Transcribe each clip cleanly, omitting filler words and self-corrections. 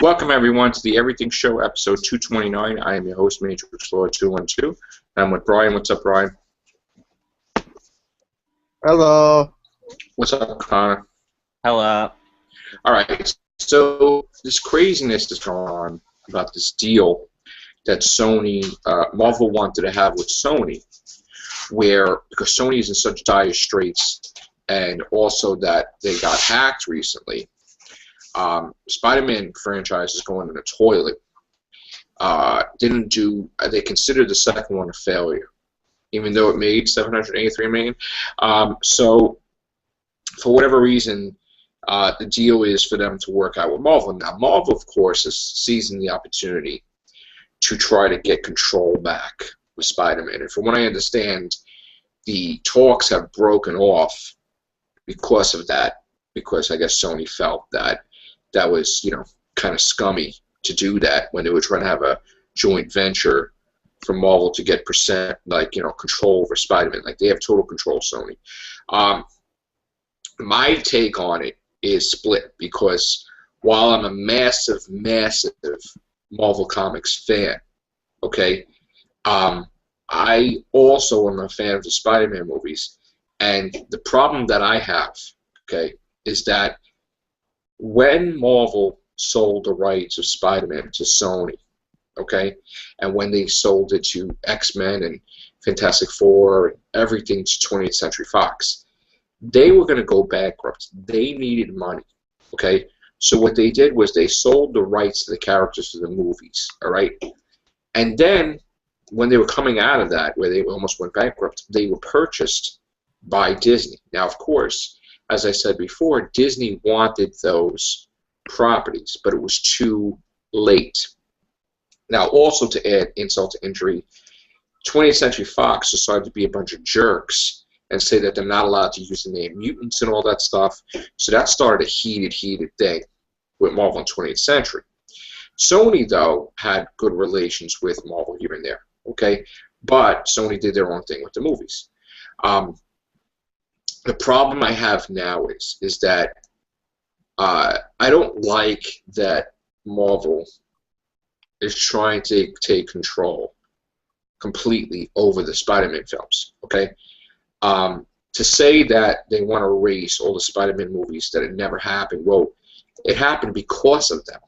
Welcome everyone to the Everything Show, episode 229. I am your host, Matrixlord 212. I'm with Bryan. What's up, Bryan? Hello. What's up, Connor? Hello. All right. So this craziness is going on about this deal that Marvel wanted to have with Sony, where because Sony is in such dire straits, and also that they got hacked recently. Spider-Man franchise is going in the toilet. They considered the second one a failure, even though it made $783 million. So, for whatever reason, the deal is for them to work out with Marvel. Now, Marvel, of course, is seizing the opportunity to try to get control back with Spider-Man. And from what I understand, the talks have broken off because of that, because I guess Sony felt that was, kind of scummy to do that when they were trying to have a joint venture for Marvel to get control over Spider-Man. Like, they have total control, Sony. My take on it is split, because while I'm a massive, massive Marvel Comics fan, okay, I also am a fan of the Spider-Man movies, and the problem that I have, okay, is that when Marvel sold the rights of Spider-Man to Sony, okay, and when they sold it to X-Men and Fantastic Four and everything to 20th Century Fox, they were going to go bankrupt. They needed money, okay? So what they did was they sold the rights to the characters to the movies, all right? And then when they were coming out of that, where they almost went bankrupt, they were purchased by Disney. Now, of course, as I said before, Disney wanted those properties, but it was too late. Now, also to add insult to injury, 20th Century Fox decided to be a bunch of jerks and say that they're not allowed to use the name mutants and all that stuff. So that started a heated thing with Marvel and 20th Century. Sony, though, had good relations with Marvel here and there, okay? But Sony did their own thing with the movies. The problem I have now is that I don't like that Marvel is trying to take control completely over the Spider-Man films, okay? To say that they want to erase all the Spider-Man movies, that it never happened, well, it happened because of them,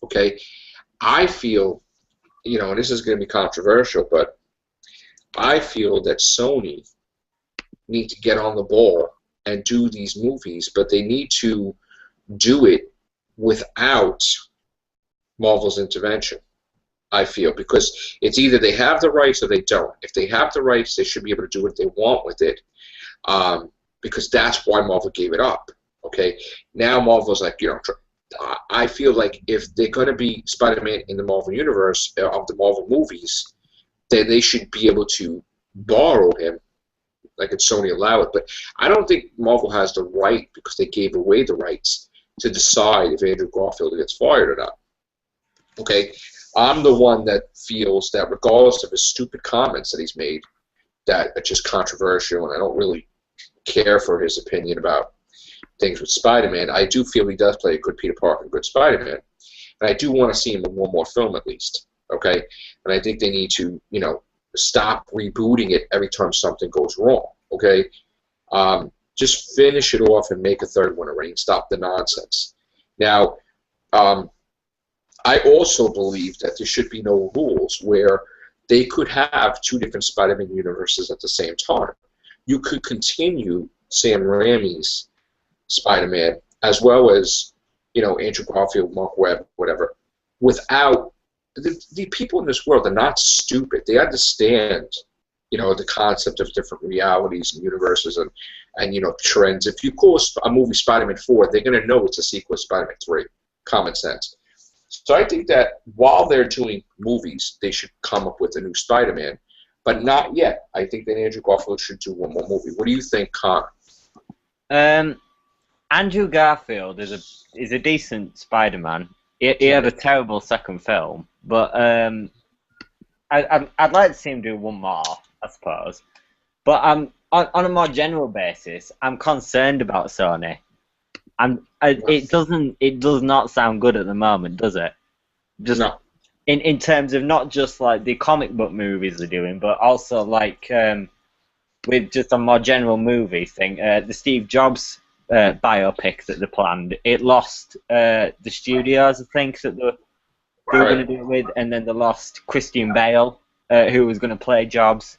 okay? I feel, and this is going to be controversial, but I feel that Sony need to get on the ball and do these movies, but they need to do it without Marvel's intervention, I feel, because it's either they have the rights or they don't. If they have the rights, they should be able to do what they want with it, because that's why Marvel gave it up, okay? Now Marvel's like, I feel like if they're going to be Spider-Man in the Marvel Universe, of the Marvel movies, then they should be able to borrow him, like if Sony allow it. But I don't think Marvel has the right, because they gave away the rights, to decide if Andrew Garfield gets fired or not. Okay? I'm the one that feels that regardless of his stupid comments that he's made, that are just controversial, and I don't really care for his opinion about things with Spider-Man, I do feel he does play a good Peter Parker, a good Spider-Man. And I do want to see him in one more film at least. Okay? And I think they need to, stop rebooting it every time something goes wrong, okay? Just finish it off and make a third one already and stop the nonsense. Now, I also believe that there should be no rules where they could have two different Spider-Man universes at the same time. You could continue Sam Raimi's Spider-Man as well as, Andrew Garfield, Mark Webb, whatever, without the people in this world are not stupid. They understand, the concept of different realities and universes and trends. If you call a movie Spider-Man 4, they're going to know it's a sequel to Spider-Man 3. Common sense. So I think that while they're doing movies, they should come up with a new Spider-Man, but not yet. I think that Andrew Garfield should do one more movie. What do you think, Connor? Andrew Garfield is a decent Spider-Man. He had a terrible second film, but I'd like to see him do one more, I suppose. But on a more general basis, I'm concerned about Sony. It doesn't. It does not sound good at the moment, does it? Just No. in terms of not just like the comic book movies they're doing, but also like with just a more general movie thing. The Steve Jobs biopic that they planned, it lost the studios, I think, that they were going to do it with, and then they lost Christian Bale, who was going to play Jobs,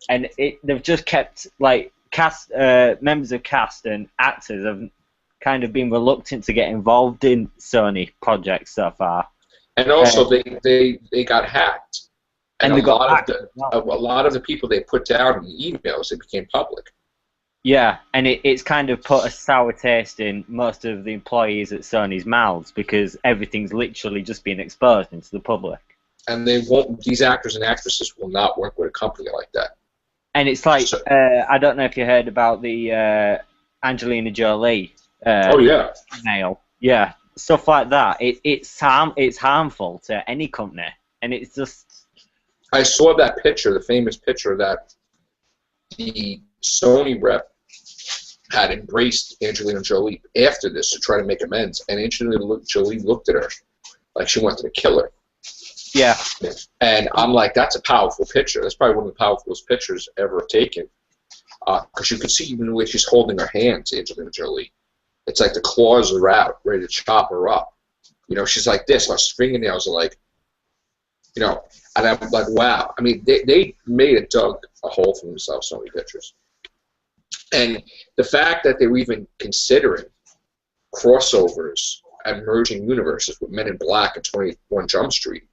and they've just kept like members of cast and actors have kind of been reluctant to get involved in Sony projects so far. And also, they got hacked, and they a got lot hacked. of a lot of the people they put down in the emails, it became public. Yeah, and it's kind of put a sour taste in most of the employees at Sony's mouths because everything's literally just being exposed into the public. And they won't. These actors and actresses will not work with a company like that. And it's like I don't know if you heard about the Angelina Jolie. Oh yeah. Mail. Yeah. Stuff like that. It's harmful to any company, and it's just. I saw that picture, the famous picture that the Sony rep had embraced Angelina Jolie after this to try to make amends, and Angelina Jolie looked at her like she wanted to kill her. Yeah. And I'm like, that's a powerful picture. That's probably one of the powerfulest pictures ever taken, because you can see even the way she's holding her hand to Angelina Jolie. It's like the claws are out, ready to chop her up. You know, she's like this. Her fingernails are like, you know, and I'm like, wow. I mean, they dug a hole for themselves, Sony Pictures. And the fact that they were even considering crossovers and merging universes with Men in Black and 21 Jump Street,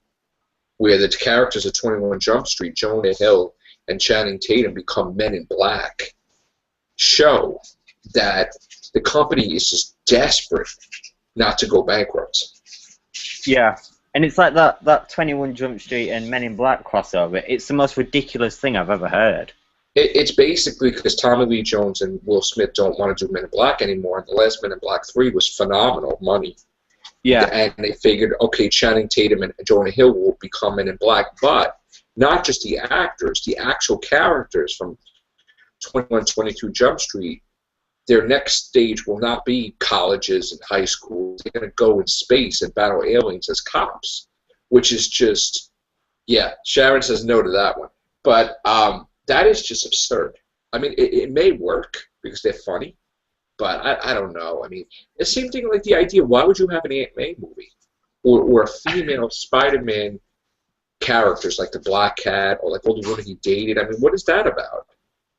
where the characters of 21 Jump Street, Jonah Hill and Channing Tatum, become Men in Black, show that the company is just desperate not to go bankrupt. Yeah, and it's like that 21 Jump Street and Men in Black crossover. It's the most ridiculous thing I've ever heard. It's basically because Tommy Lee Jones and Will Smith don't want to do Men in Black anymore. The last Men in Black 3 was phenomenal money. Yeah. And they figured, okay, Channing Tatum and Jonah Hill will become Men in Black, but not just the actors, the actual characters from 21, 22 Jump Street. Their next stage will not be colleges and high schools. They're going to go in space and battle aliens as cops, which is just, yeah, Sharon says no to that one. But that is just absurd. I mean, it may work because they're funny, but I don't know. I mean, the same thing like the idea, why would you have an Aunt May movie? Or a female Spider-Man characters like the Black Cat or like all the women he dated? I mean, what is that about?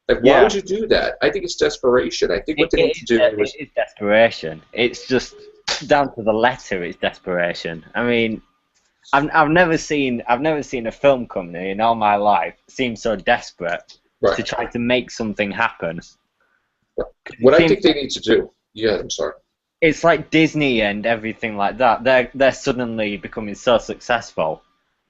Like, why would you do that? I think it's desperation. I think what they need to do is... It's desperation. It's just down to the letter. It's desperation. I mean, I've never seen a film company in all my life seem so desperate to try to make something happen. What I think they need to do... Yeah, I'm sorry. It's like Disney and everything like that. They're suddenly becoming so successful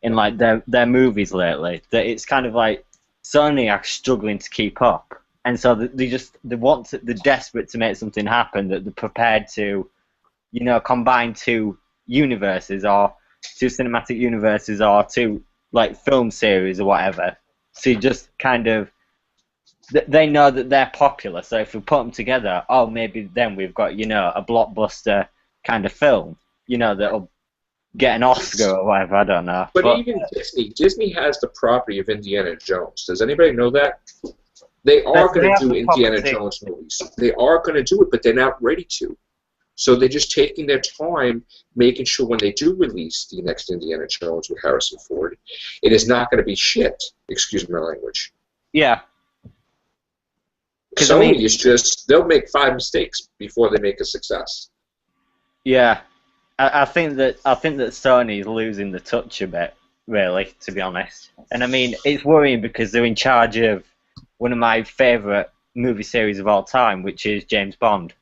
in like their movies lately that it's kind of like Sony are struggling to keep up, and so they're desperate to make something happen, that they're prepared to, you know, combine two universes or two cinematic universes or two like film series or whatever. So just kind of, they know that they're popular, so if we put them together, oh, maybe then we've got, you know, a blockbuster kind of film, you know, that'll get an Oscar or whatever, I don't know. But even Disney has the property of Indiana Jones. Does anybody know that? They are going to do Indiana Jones movies. They are going to do it, but they're not ready to. So they're just taking their time, making sure when they do release the next Indiana Jones with Harrison Ford, it is not going to be shit. Excuse my language. Yeah. Sony is just, they'll make 5 mistakes before they make a success. Yeah. I think that Sony is losing the touch a bit, really, to be honest. And I mean, it's worrying because they're in charge of one of my favourite movie series of all time, which is James Bond.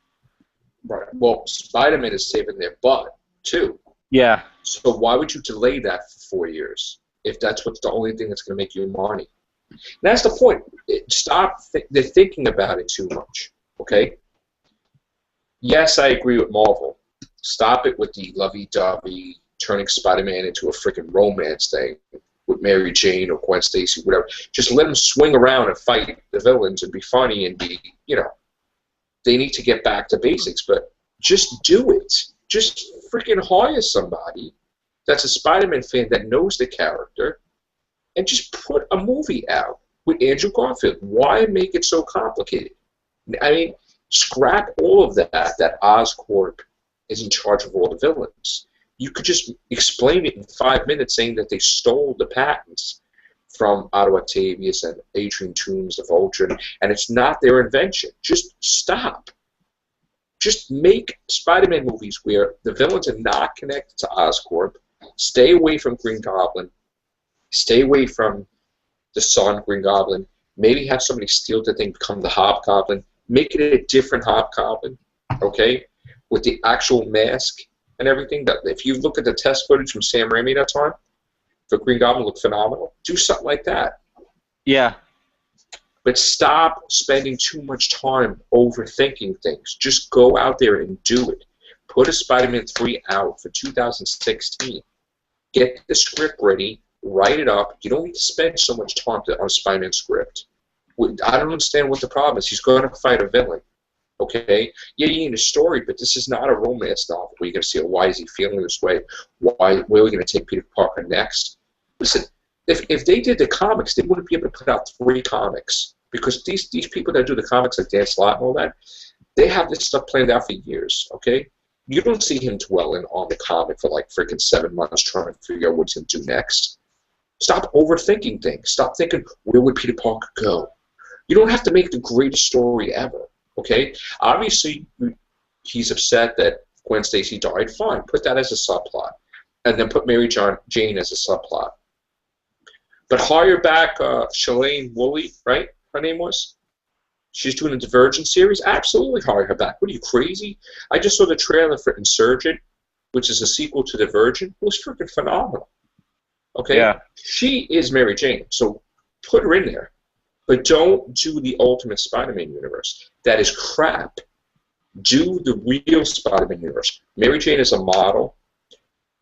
Right. Well, Spider-Man is saving their butt, too. Yeah. So why would you delay that for 4 years if that's what's the only thing that's going to make you money? And that's the point. They're thinking about it too much, okay? Yes, I agree with Marvel. Stop it with the lovey-dovey, turning Spider-Man into a freaking romance thing with Mary Jane or Gwen Stacy, whatever. Just let them swing around and fight the villains and be funny and be, you know, they need to get back to basics. But Just do it. Just freaking hire somebody that's a Spider-Man fan that knows the character, and just put a movie out with Andrew Garfield. Why make it so complicated? I mean, scrap all of that. That Oscorp is in charge of all the villains. You could just explain it in 5 minutes, saying that they stole the patents from Otto Octavius and Adrian Toomes, the Vulture, and it's not their invention. Just stop. Just make Spider-Man movies where the villains are not connected to Oscorp. Stay away from Green Goblin. Stay away from the Son Green Goblin. Maybe have somebody steal the thing, become the Hobgoblin. Make it a different Hobgoblin, okay, with the actual mask and everything. That if you look at the test footage from Sam Raimi that time, the Green Goblin looked phenomenal. Do something like that. Yeah. But stop spending too much time overthinking things. Just go out there and do it. Put a Spider-Man 3 out for 2016. Get the script ready. Write it up. You don't need to spend so much time on a Spider-Man script. I don't understand what the problem is. He's going to fight a villain. Okay? Yeah, you need a story, but this is not a romance novel where you're going to see, why is he feeling this way? Where are we going to take Peter Parker next? Listen, if they did the comics, they wouldn't be able to put out 3 comics. Because these people that do the comics, like Dan Slott and all that, they have this stuff planned out for years, okay? You don't see him dwelling on the comic for like freaking 7 months trying to figure out what he's going to do next. Stop overthinking things. Stop thinking, where would Peter Parker go? You don't have to make the greatest story ever, okay? Obviously, he's upset that Gwen Stacy died. Fine, put that as a subplot. And then put Mary Jane as a subplot. But hire back Shailene Woodley, right? Her name was? She's doing a Divergent series? Absolutely hire her back. What are you, crazy? I just saw the trailer for Insurgent, which is a sequel to Divergent. It was freaking phenomenal. Okay? Yeah. She is Mary Jane, so put her in there. But don't do the Ultimate Spider-Man universe. That is crap. Do the real Spider-Man universe. Mary Jane is a model.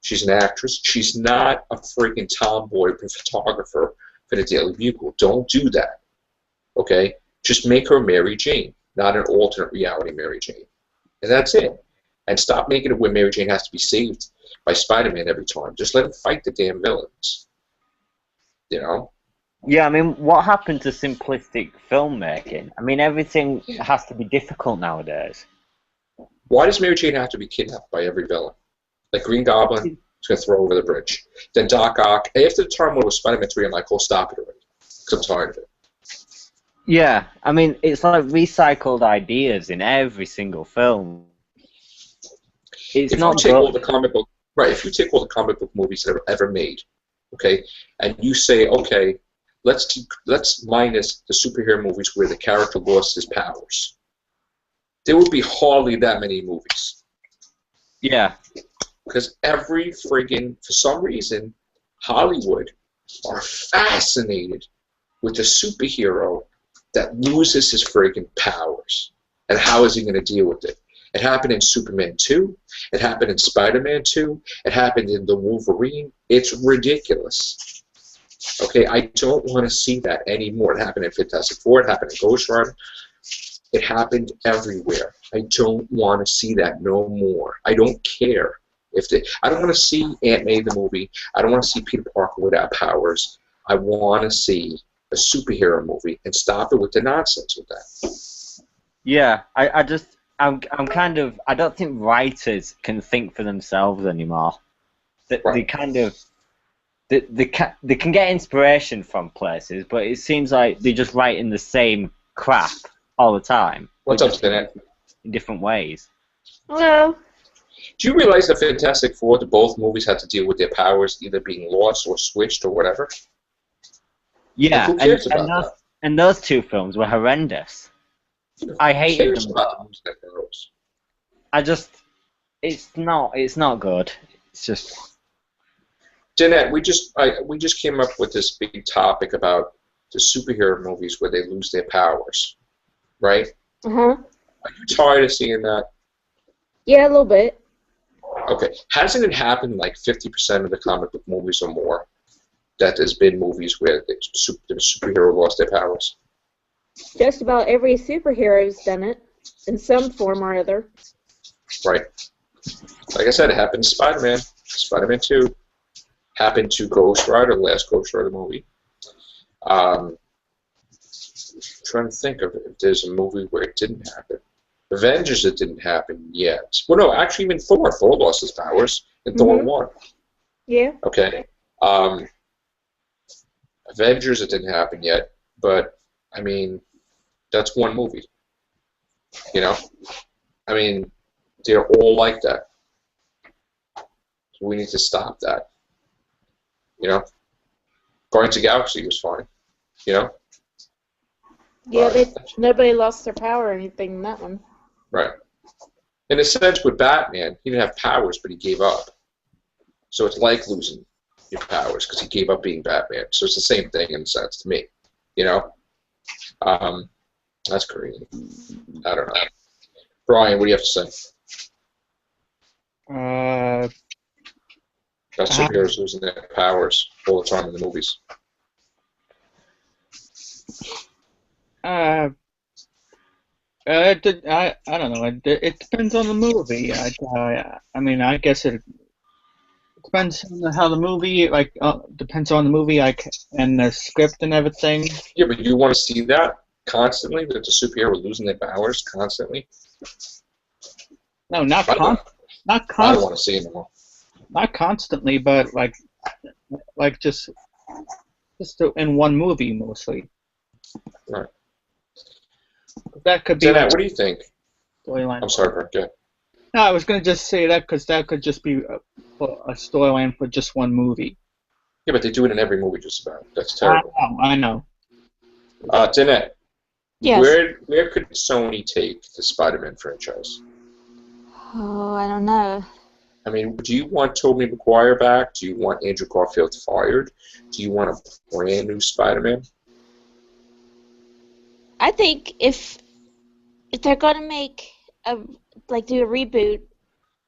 She's an actress. She's not a freaking tomboy photographer for the Daily Bugle. Don't do that. Okay? Just make her Mary Jane, not an alternate reality Mary Jane. And that's it. And stop making it where Mary Jane has to be saved by Spider-Man every time. Just let him fight the damn villains. You know? Yeah, I mean, what happened to simplistic filmmaking? I mean, everything has to be difficult nowadays. Why does Mary Jane have to be kidnapped by every villain? Like Green Goblin, he's going to throw her over the bridge. Then Doc Ock. After the time when it was Spider-Man 3, I'm like, oh, stop it already. Because I'm tired of it. Yeah, I mean, it's like recycled ideas in every single film. It's if not you take good. all the comic book, right? If you take all the comic book movies that are ever made, okay, and you say, okay, let's minus the superhero movies where the character lost his powers, there would be hardly that many movies. Yeah. Because every friggin', for some reason, Hollywood are fascinated with the superhero that loses his friggin' powers. And how is he going to deal with it? It happened in Superman 2. It happened in Spider-Man 2. It happened in The Wolverine. It's ridiculous. Okay, I don't want to see that anymore. It happened in Fantastic Four. It happened in Ghost Rider. It happened everywhere. I don't want to see that no more. I don't care. I don't want to see Aunt May the movie. I don't want to see Peter Parker without powers. I want to see a superhero movie and stop it with the nonsense with that. Yeah, I'm kind of, I don't think writers can think for themselves anymore. They kind of, they can get inspiration from places, but it seems like they just write in the same crap all the time. What's up, Danette? In different ways. Hello. Do you realize that Fantastic Four, both movies had to deal with their powers either being lost or switched or whatever? Yeah, who cares about that? And those two films were horrendous. I hated them. It's not good. It's just. Danette, we just came up with this big topic about the superhero movies where they lose their powers, right? Uh-huh. Are you tired of seeing that? Yeah, a little bit. Okay. Hasn't it happened like 50% of the comic book movies or more that there's been movies where the superhero lost their powers? Just about every superhero's done it in some form or other. Right. Like I said, it happened to Spider-Man. Spider-Man 2 happened to Ghost Rider, the last Ghost Rider movie. Trying to think of if there's a movie where it didn't happen. Avengers, it didn't happen yet. Well, no, actually, even Thor. Thor lost his powers in Thor 1. Yeah. Okay. Avengers, it didn't happen yet, but, I mean, that's one movie. You know? I mean, they're all like that. So we need to stop that. You know? Guardians of the Galaxy was fine. You know? Yeah, nobody lost their power or anything in that one. Right. In a sense, with Batman, he didn't have powers, but he gave up. So it's like losing your powers because he gave up being Batman. So it's the same thing in a sense to me. You know? That's crazy. I don't know. Bryan, what do you have to say? Got superheroes losing their powers all the time in the movies. I don't know. It depends on the movie. I mean, I guess it depends on how the movie, depends on the movie, and the script and everything. Yeah, but you want to see that constantly? That the superhero was losing their powers constantly? No, not I don't constantly. want to see it anymore. Not constantly, but just in one movie mostly. Right. That could be. Danette, what do you think? Storyline. I'm sorry, Brent. Go. No, I was gonna just say that because that could just be a storyline for just one movie. Yeah, but they do it in every movie just about. That's terrible. I know. Danette, Yes. where could Sony take the Spider-Man franchise? Oh, I don't know. I mean, do you want Tobey Maguire back? Do you want Andrew Garfield fired? Do you want a brand new Spider-Man? I think if they're gonna make do a reboot,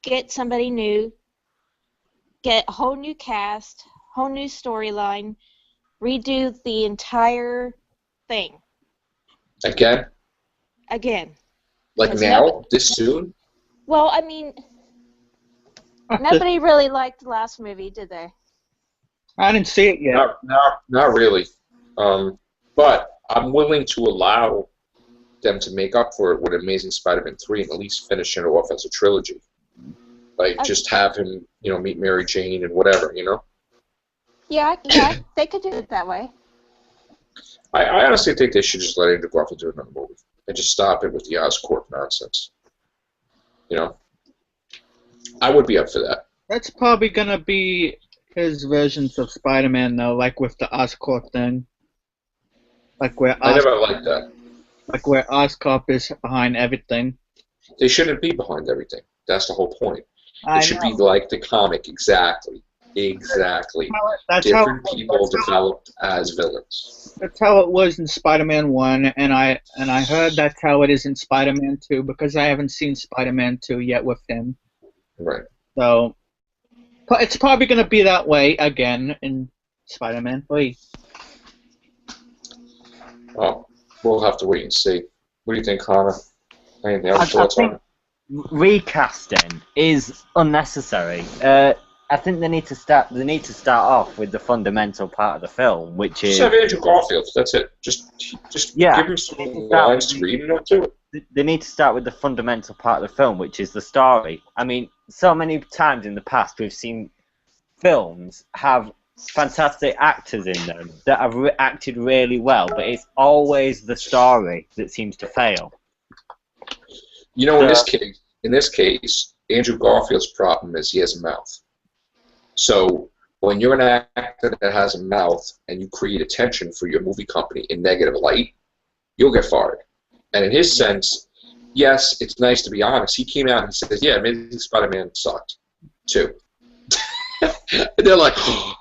get somebody new, get a whole new cast, whole new storyline, redo the entire thing Again? again. Like Because now? This soon? Well, I mean, nobody really liked the last movie, did they? I didn't see it yet. Not really. But I'm willing to allow them to make up for it with Amazing Spider-Man 3 and at least finish it off as a trilogy. Just have him, meet Mary Jane and whatever, Yeah, they could do it that way. I honestly think they should just let Andrew Garfield do another movie and just stop it with the Oscorp nonsense. I would be up for that. That's probably gonna be his versions of Spider-Man, though, like with the Oscorp thing. I never liked that. Like where Oscorp is behind everything. They shouldn't be behind everything. That's the whole point. It should be know. like the comic, exactly. Different people developed as villains. That's how it was in Spider-Man 1, and I heard that's how it is in Spider-Man 2 because I haven't seen Spider-Man 2 yet with him. Right. So it's probably going to be that way again in Spider-Man 3. Well, we'll have to wait and see. What do you think, Connor? Anything else thoughts on it? Recasting is unnecessary. I think they need to start off with the fundamental part of the film, which is just have Andrew Garfield. That's it. Just give him some lines to read and he'll do it. They need to start with the fundamental part of the film, which is the story. I mean, so many times in the past we've seen films have fantastic actors in them that have acted really well, but it's always the story that seems to fail. In this case, Andrew Garfield's problem is he has a mouth. So when you're an actor that has a mouth and you create attention for your movie company in negative light, you'll get fired. And in his sense, yes, it's nice to be honest. He came out and says, yeah, Amazing Spider-Man sucked, too. And they're like, oh.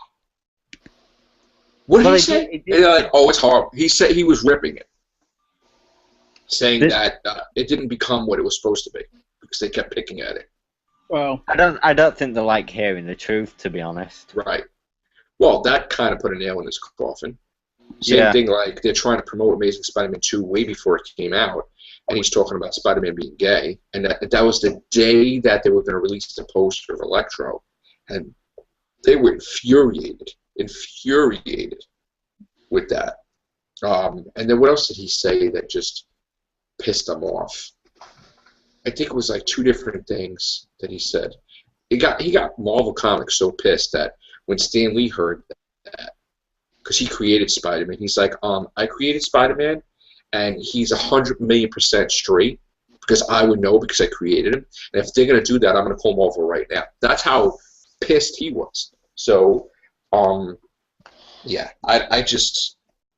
What did he say? And they're like, oh, it's horrible. He said he was ripping it, saying that it didn't become what it was supposed to be because they kept picking at it. Well, I don't think they like hearing the truth, to be honest. Right. Well, that kind of put a nail in his coffin. Same thing, like they're trying to promote Amazing Spider-Man 2 way before it came out, and he's talking about Spider-Man being gay, and that was the day that they were going to release the poster of Electro, and they were infuriated with that. And then what else did he say that just pissed them off? I think it was like 2 different things that he said. He got Marvel Comics so pissed that when Stan Lee heard that, because he created Spider-Man, he's like, I created Spider-Man, and he's 100,000,000% straight, because I would know because I created him. And if they're going to do that, I'm going to call him over right now. That's how pissed he was. So, yeah, I just,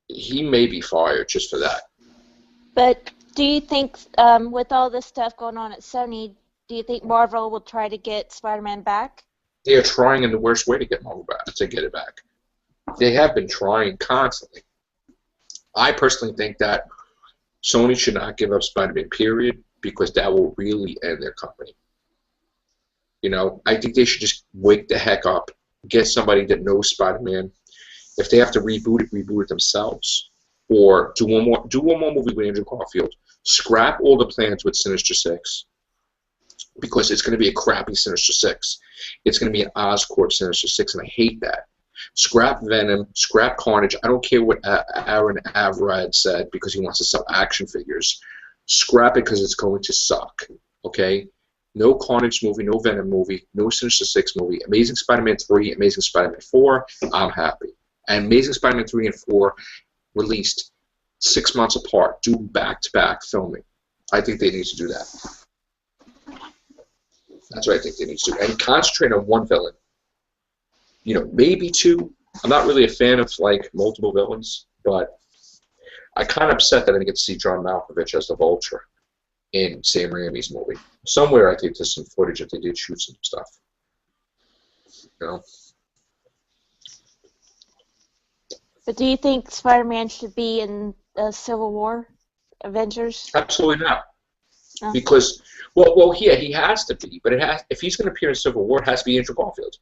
he may be fired just for that. But do you think, with all this stuff going on at Sony, do you think Marvel will try to get Spider-Man back? They are trying in the worst way to get Marvel back, to get it back. They have been trying constantly. I personally think that Sony should not give up Spider-Man, period, because that will really end their company. You know, I think they should just wake the heck up, get somebody that knows Spider-Man. If they have to reboot it themselves, or do one more movie with Andrew Garfield. Scrap all the plans with Sinister Six, because it's going to be a crappy Sinister Six. It's going to be an Oscorp Sinister Six, and I hate that. Scrap Venom, scrap Carnage. I don't care what Aaron Avrad said because he wants to sell action figures. Scrap it because it's going to suck. Okay? No Carnage movie, no Venom movie, no Sinister Six movie. Amazing Spider-Man 3, Amazing Spider-Man 4, I'm happy. And Amazing Spider-Man 3 and 4 released 6 months apart, do back-to-back filming. I think they need to do that. That's what I think they need to do. And concentrate on one villain. You know, maybe 2. I'm not really a fan of, like, multiple villains, but I'm kind of upset that I didn't get to see John Malkovich as the Vulture in Sam Raimi's movie. Somewhere I think there's some footage that they did shoot some stuff. You know? But do you think Spider-Man should be in Civil War, Avengers? Absolutely not. No. Because, well, yeah, he has to be, but if he's going to appear in Civil War, it has to be Andrew Garfield.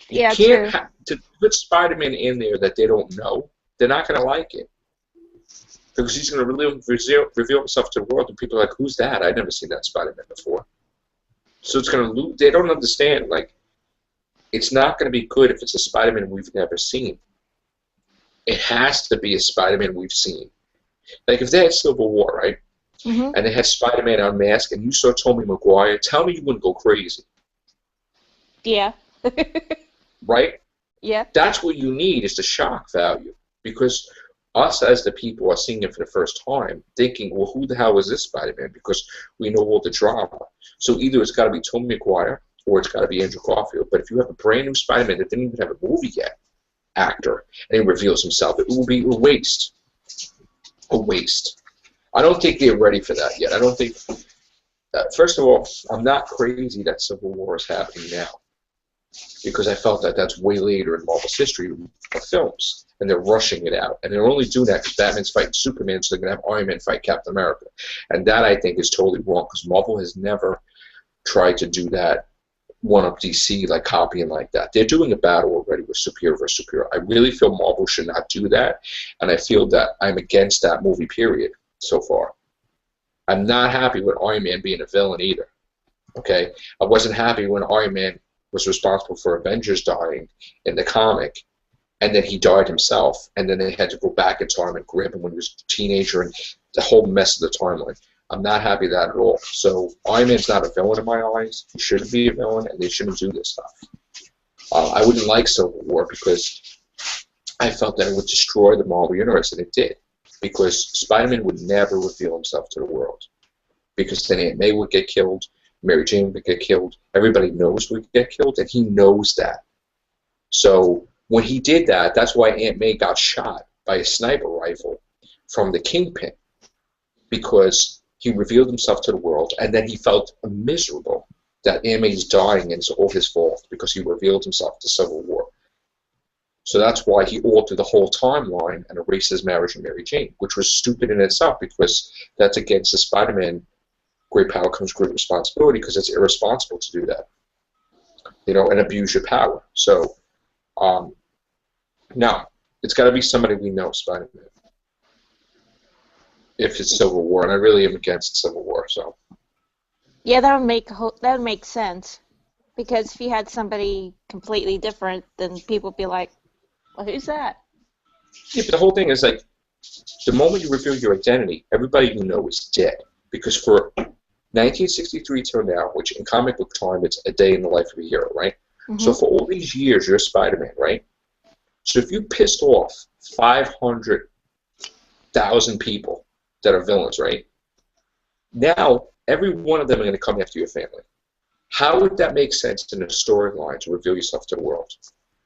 Yeah, you can't true. To put Spider-Man in there that they don't know, they're not going to like it. Because he's going to reveal himself to the world, and people are like, who's that? I've never seen that Spider-Man before. So it's going to, they don't understand, like, it's not going to be good if it's a Spider-Man we've never seen. It has to be a Spider-Man we've seen. Like, if they had Civil War, right? Mm-hmm. And they had Spider-Man unmasked, and you saw Tobey Maguire, tell me you wouldn't go crazy. Yeah. Right? Yeah. That's what you need, is the shock value. Because us as the people are seeing it for the first time, thinking, well, who the hell is this Spider-Man? Because we know all the drama. So either it's got to be Tobey Maguire, or it's got to be Andrew Garfield. But if you have a brand new Spider-Man that didn't even have a movie yet, actor, and he reveals himself, it will be a waste. A waste. I don't think they're ready for that yet. I don't think... first of all, I'm not crazy that Civil War is happening now, because I felt that that's way later in Marvel's history of films, and they're rushing it out. And they're only doing that because Batman's fighting Superman, so they're going to have Iron Man fight Captain America. And that, I think, is totally wrong, because Marvel has never tried to do that one-up DC, like copying like that. They're doing a battle already with superior versus superior. I really feel Marvel should not do that, and I feel that I'm against that movie, period, so far. I'm not happy with Iron Man being a villain either. Okay? I wasn't happy when Iron Man was responsible for Avengers dying in the comic, and then he died himself, and then they had to go back in time and grab him when he was a teenager, and the whole mess of the timeline. I'm not happy with that at all. So Iron Man's not a villain in my eyes. He shouldn't be a villain, and they shouldn't do this stuff. I wouldn't like Civil War because I felt that it would destroy the Marvel Universe, and it did. Because Spider-Man would never reveal himself to the world. Because then Aunt May would get killed, Mary Jane would get killed, everybody knows would get killed, and he knows that. So when he did that, that's why Aunt May got shot by a sniper rifle from the Kingpin. Because he revealed himself to the world, and then he felt miserable that Aunt May's dying, and it's all his fault because he revealed himself to Civil War. So that's why he altered the whole timeline and erased his marriage with Mary Jane, which was stupid in itself, because that's against the Spider-Man great power comes great responsibility, because it's irresponsible to do that, you know, and abuse your power. So, no, it's got to be somebody we know, Spider-Man. if it's Civil War, and I really am against Civil War. So Yeah, that would make sense. Because if you had somebody completely different, then people would be like, well, who's that? yeah, but the whole thing is like, the moment you reveal your identity, everybody you know is dead. Because for 1963 till now, which in comic book time it's a day in the life of a hero, right? Mm-hmm. So for all these years, you're Spider-Man, right? So if you pissed off 500,000 people that are villains, right? Now, every one of them are going to come after your family. How would that make sense in a storyline to reveal yourself to the world?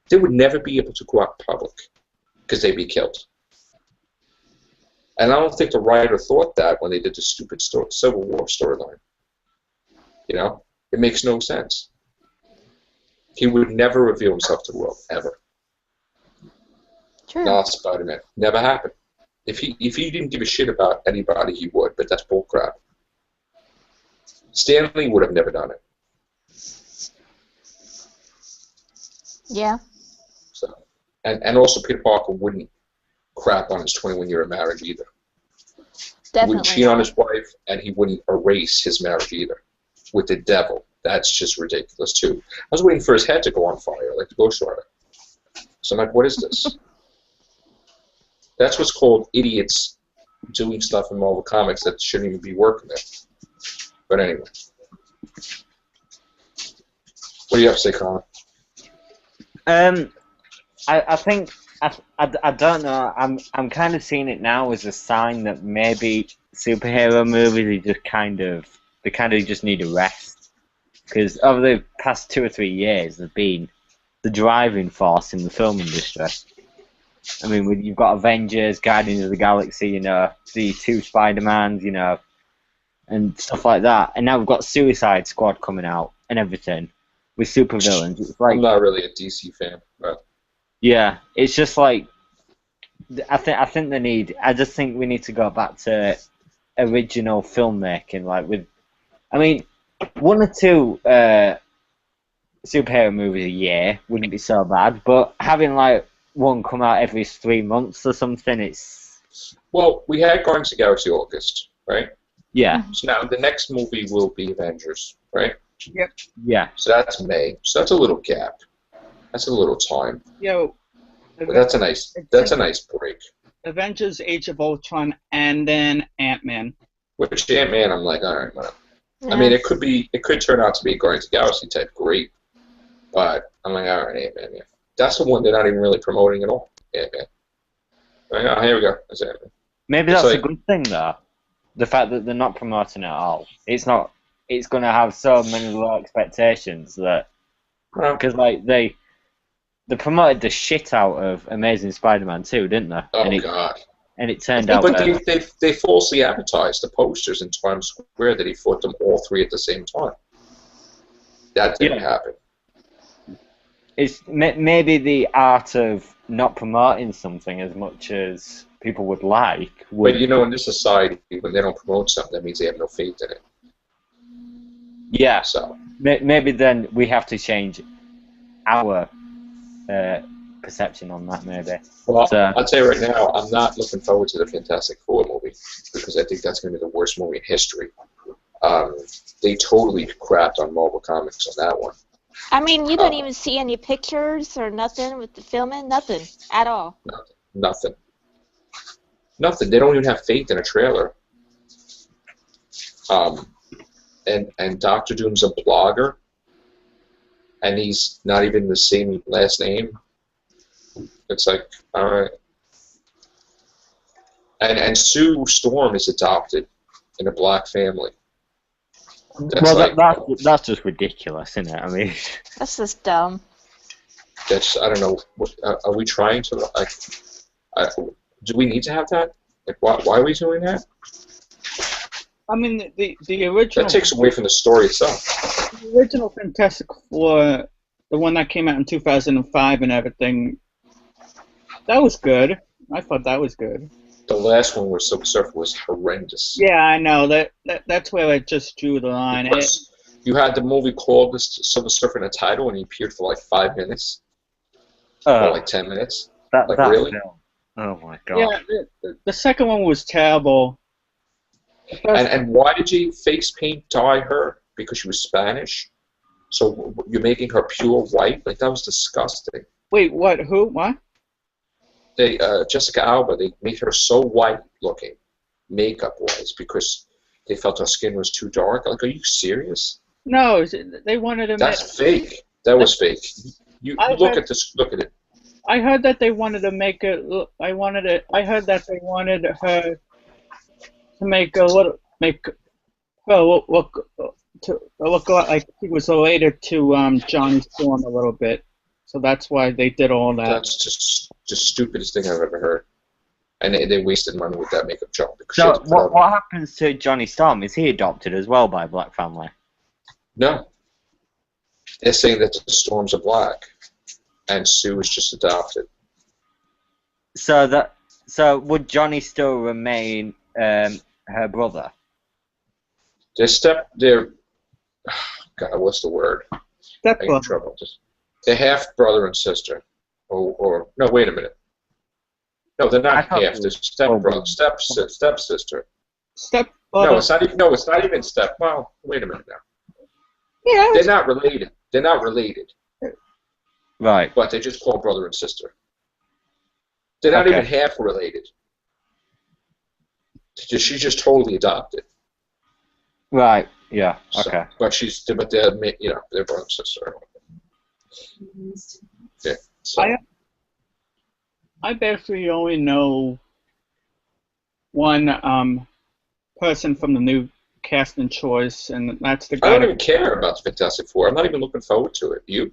They would never be able to go out in public because they'd be killed. And I don't think the writer thought that when they did the stupid Civil War storyline. You know? It makes no sense. He would never reveal himself to the world, ever. True. Not Spider-Man. Never happened. If he didn't give a shit about anybody, he would, but that's bullcrap. Stan Lee would have never done it. Yeah. So, and also Peter Parker wouldn't crap on his 21-year marriage either. Definitely. He wouldn't cheat on his wife, and he wouldn't erase his marriage either with the devil. That's just ridiculous too. I was waiting for his head to go on fire, like the Ghost Rider. So I'm like, what is this? That's what's called idiots doing stuff in Marvel Comics that shouldn't even be working there. But anyway. What do you have to say, Colin? I think I don't know. I'm kind of seeing it now as a sign that maybe superhero movies are just kind of just need a rest, because over the past 2 or 3 years they've been the driving force in the film industry. I mean, you've got Avengers, Guardians of the Galaxy, you know, the 2 Spider-Mans, you know, and stuff like that. And now we've got Suicide Squad coming out and everything with supervillains. It's like, I'm not really a DC fan, but yeah, it's just like I think they need. I just think we need to go back to original filmmaking, like with. I mean, 1 or 2 superhero movies a year wouldn't be so bad, but having like one come out every 3 months or something, it's. Well, we had Guardians of the Galaxy August, right? Yeah. So now the next movie will be Avengers, right? Yep. Yeah. So that's May. So that's a little gap. That's a little time. Yo. But that's a nice break. Avengers: Age of Ultron, and then Ant-Man. Which Ant-Man, I'm like, all right, whatever. Yeah. I mean, it could turn out to be Guardians of the Galaxy type great, but I'm like, all right, Ant-Man, yeah. That's the one they're not even really promoting at all, Ant-Man. Oh, here we go. That's Ant-Man. Maybe It's that's like, a good thing, though. The fact that they're not promoting it at all. It's not. It's going to have so many low expectations that because like they promoted the shit out of Amazing Spider-Man 2, didn't they? Oh God. And it turned out. But they falsely advertised the posters in Times Square that he fought them all 3 at the same time. That didn't happen. It's maybe the art of not promoting something as much as people would like. But you know, in this society, when they don't promote something, that means they have no faith in it. Yeah. So maybe then we have to change our perception on that, maybe. Well, So, I'll tell you right now, I'm not looking forward to the Fantastic Four movie because I think that's going to be the worst movie in history. They totally crapped on Marvel Comics on that one. I mean, you don't even see any pictures or nothing with the filming, nothing at all. Nothing. They don't even have faith in a trailer. And Doctor Doom's a blogger, and he's not even the same last name. It's like, all right. And Sue Storm is adopted in a black family. That's just ridiculous, isn't it? I mean, That's just dumb. That's, I don't know. Are we trying to do we need to have that? Like, why are we doing that? I mean, the original. That takes away from the story itself. The original Fantastic Four, the one that came out in 2005 and everything, that was good. I thought that was good. The last one with Silver Surfer was horrendous. Yeah, I know. That's where I just drew the line. You had the movie called Silver Surfer in the title, and he appeared for like 5 minutes. Or like 10 minutes. That really? film. Oh my god. Yeah, the second one was terrible. And why did you face paint dye her? Because she was Spanish? So you're making her pure white? Like, that was disgusting. Wait, what? Who? What? They Jessica Alba, they made her so white looking, makeup-wise, because they felt her skin was too dark. Like, are you serious? No, they wanted to. That's fake. That was fake. You look at this. Look at it. I heard that they wanted to make it. I heard that they wanted her to make her look like she was related to Johnny Storm a little bit. So that's why they did all that. That's just the stupidest thing I've ever heard. And they wasted money with that makeup job. So what happens to Johnny Storm? Is he adopted as well by a black family? No. They're saying that the Storms are black, and Sue is just adopted. So would Johnny still remain her brother? They're God, what's the word? I'm in trouble. They're half brother and sister. Or no, wait a minute. No, they're not half. They're stepbrother, stepsister. Stepbrother. No, it's not even. No, it's not even step. Well, wait a minute now. Yeah. They're not related. They're not related. Right. But they just call brother and sister. They're not even half related. She's just totally adopted. Right. Yeah. So, okay. But they're brother and sister. Yeah. So. I basically only know one person from the new casting choice, and that's the guy. I don't even care about the Fantastic Four. I'm not even looking forward to it. You?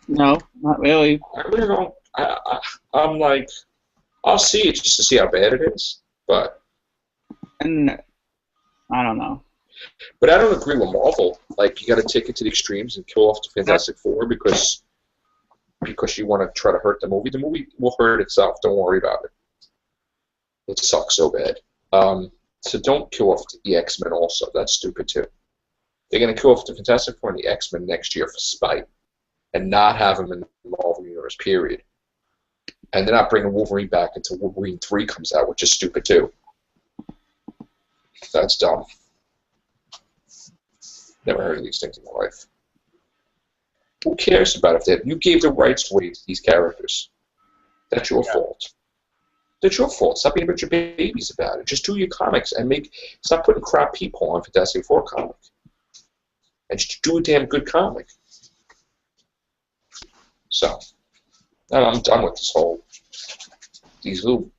No, not really. I really don't. I'm like, I'll see it just to see how bad it is, but. And I don't know. But I don't agree with Marvel. Like, you got to take it to the extremes and kill off the Fantastic Four because you want to try to hurt the movie. The movie will hurt itself. Don't worry about it. It sucks so bad. So don't kill off the X-Men also. That's stupid too. They're going to kill off the Fantastic Four and the X-Men next year for spite and not have them in the Marvel Universe, period. And they're not bringing Wolverine back until Wolverine 3 comes out, which is stupid too. That's dumb. Never heard of these things in my life. Who cares about it? You gave the rights away to these characters. That's your fault. That's your fault. Stop being a bunch of babies about it. Just do your comics and stop putting crap people on Fantastic Four comic. And just do a damn good comic. So, I'm done with these little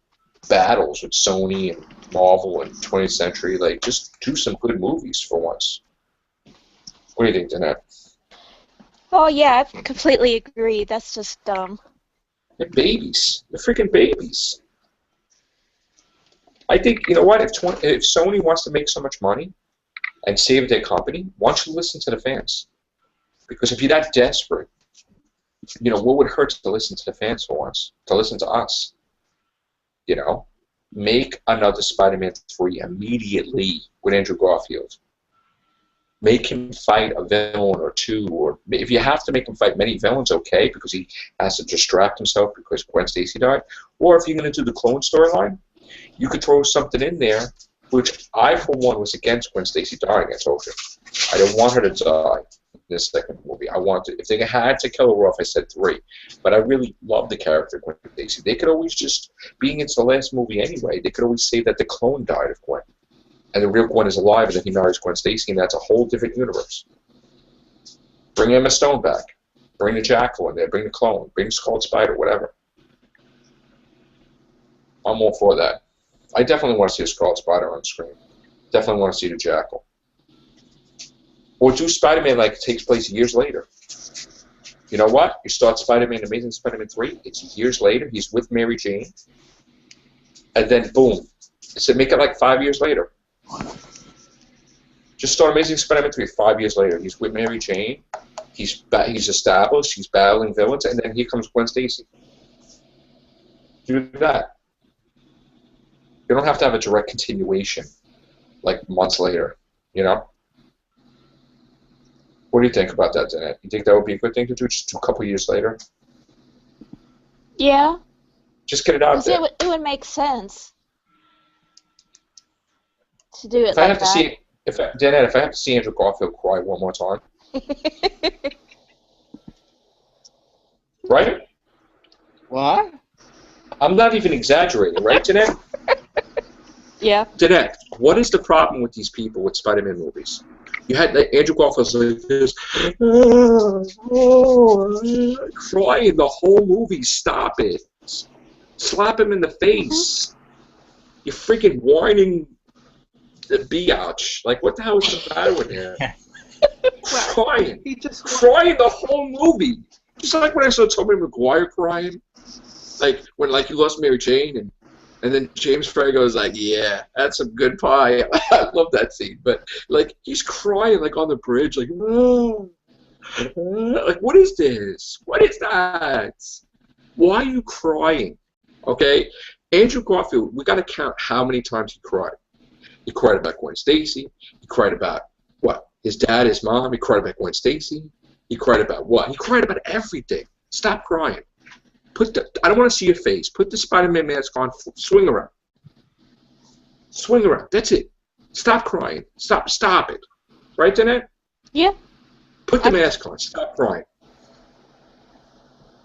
battles with Sony and Marvel and 20th Century. Like, just do some good movies for once. What do you think, Danette? Oh, yeah, I completely agree. That's just dumb. They're babies. They're freaking babies. I think, you know what, if Sony wants to make so much money and save their company, why don't you listen to the fans? Because if you're that desperate, what would hurt to listen to the fans for once? To listen to us. Make another Spider-Man 3 immediately with Andrew Garfield. Make him fight a villain or two, or if you have to make him fight many villains, okay, because he has to distract himself because Gwen Stacy died. Or if you're going to do the clone storyline, you could throw something in there, which I, for one, was against Gwen Stacy dying, I told you. I didn't want her to die in this second movie. If they had to kill her off, I said 3. But I really love the character of Gwen Stacy. They could always just, being it's the last movie anyway, they could always say that the clone died of Gwen. And the real Gwen is alive, and then he marries Gwen Stacy, and that's a whole different universe. Bring Emma Stone back. Bring the Jackal in there. Bring the clone. Bring Scarlet Spider, whatever. I'm all for that. I definitely want to see a Scarlet Spider on screen. Definitely want to see the Jackal. Or do Spider-Man like it takes place years later. You know what? You start Spider-Man, Amazing Spider-Man 3. It's years later. He's with Mary Jane. And then, boom. So make it like 5 years later. Just start Amazing Spider-Man 3 5 years later. He's with Mary Jane. He's established. He's battling villains, and then here comes Gwen Stacy. Do that. You don't have to have a direct continuation, like months later. What do you think about that, Danette? You think that would be a good thing to do, just a couple years later? Yeah. Just get it out there. It would make sense. to do it If I like have to that. see, Danette, if I have to see Andrew Garfield cry one more time, right? What? I'm not even exaggerating, right, Danette? Yeah. Danette, what is the problem with these people with Spider-Man movies? You had Andrew Garfield's like this, crying the whole movie. Stop it. Slap him in the face. You're freaking whining the biatch. Like, what the hell is the matter with him? Crying. He just Crying the whole movie. Just like when I saw Tobey Maguire crying. Like, when like you lost Mary Jane and then James Franco was like, yeah, that's some good pie. I love that scene. But, like, he's crying, like, on the bridge, like, oh. Like, what is this? What is that? Why are you crying? Okay? Andrew Garfield, we got to count how many times he cried. He cried about Gwen Stacy. He cried about, what? His dad, his mom. He cried about Gwen Stacy. He cried about what? He cried about everything. Stop crying. I don't want to see your face. Put the Spider-Man mask on. Swing around. Swing around. That's it. Stop crying. Stop it. Right, Danette? Yeah. Put the mask on. Stop crying.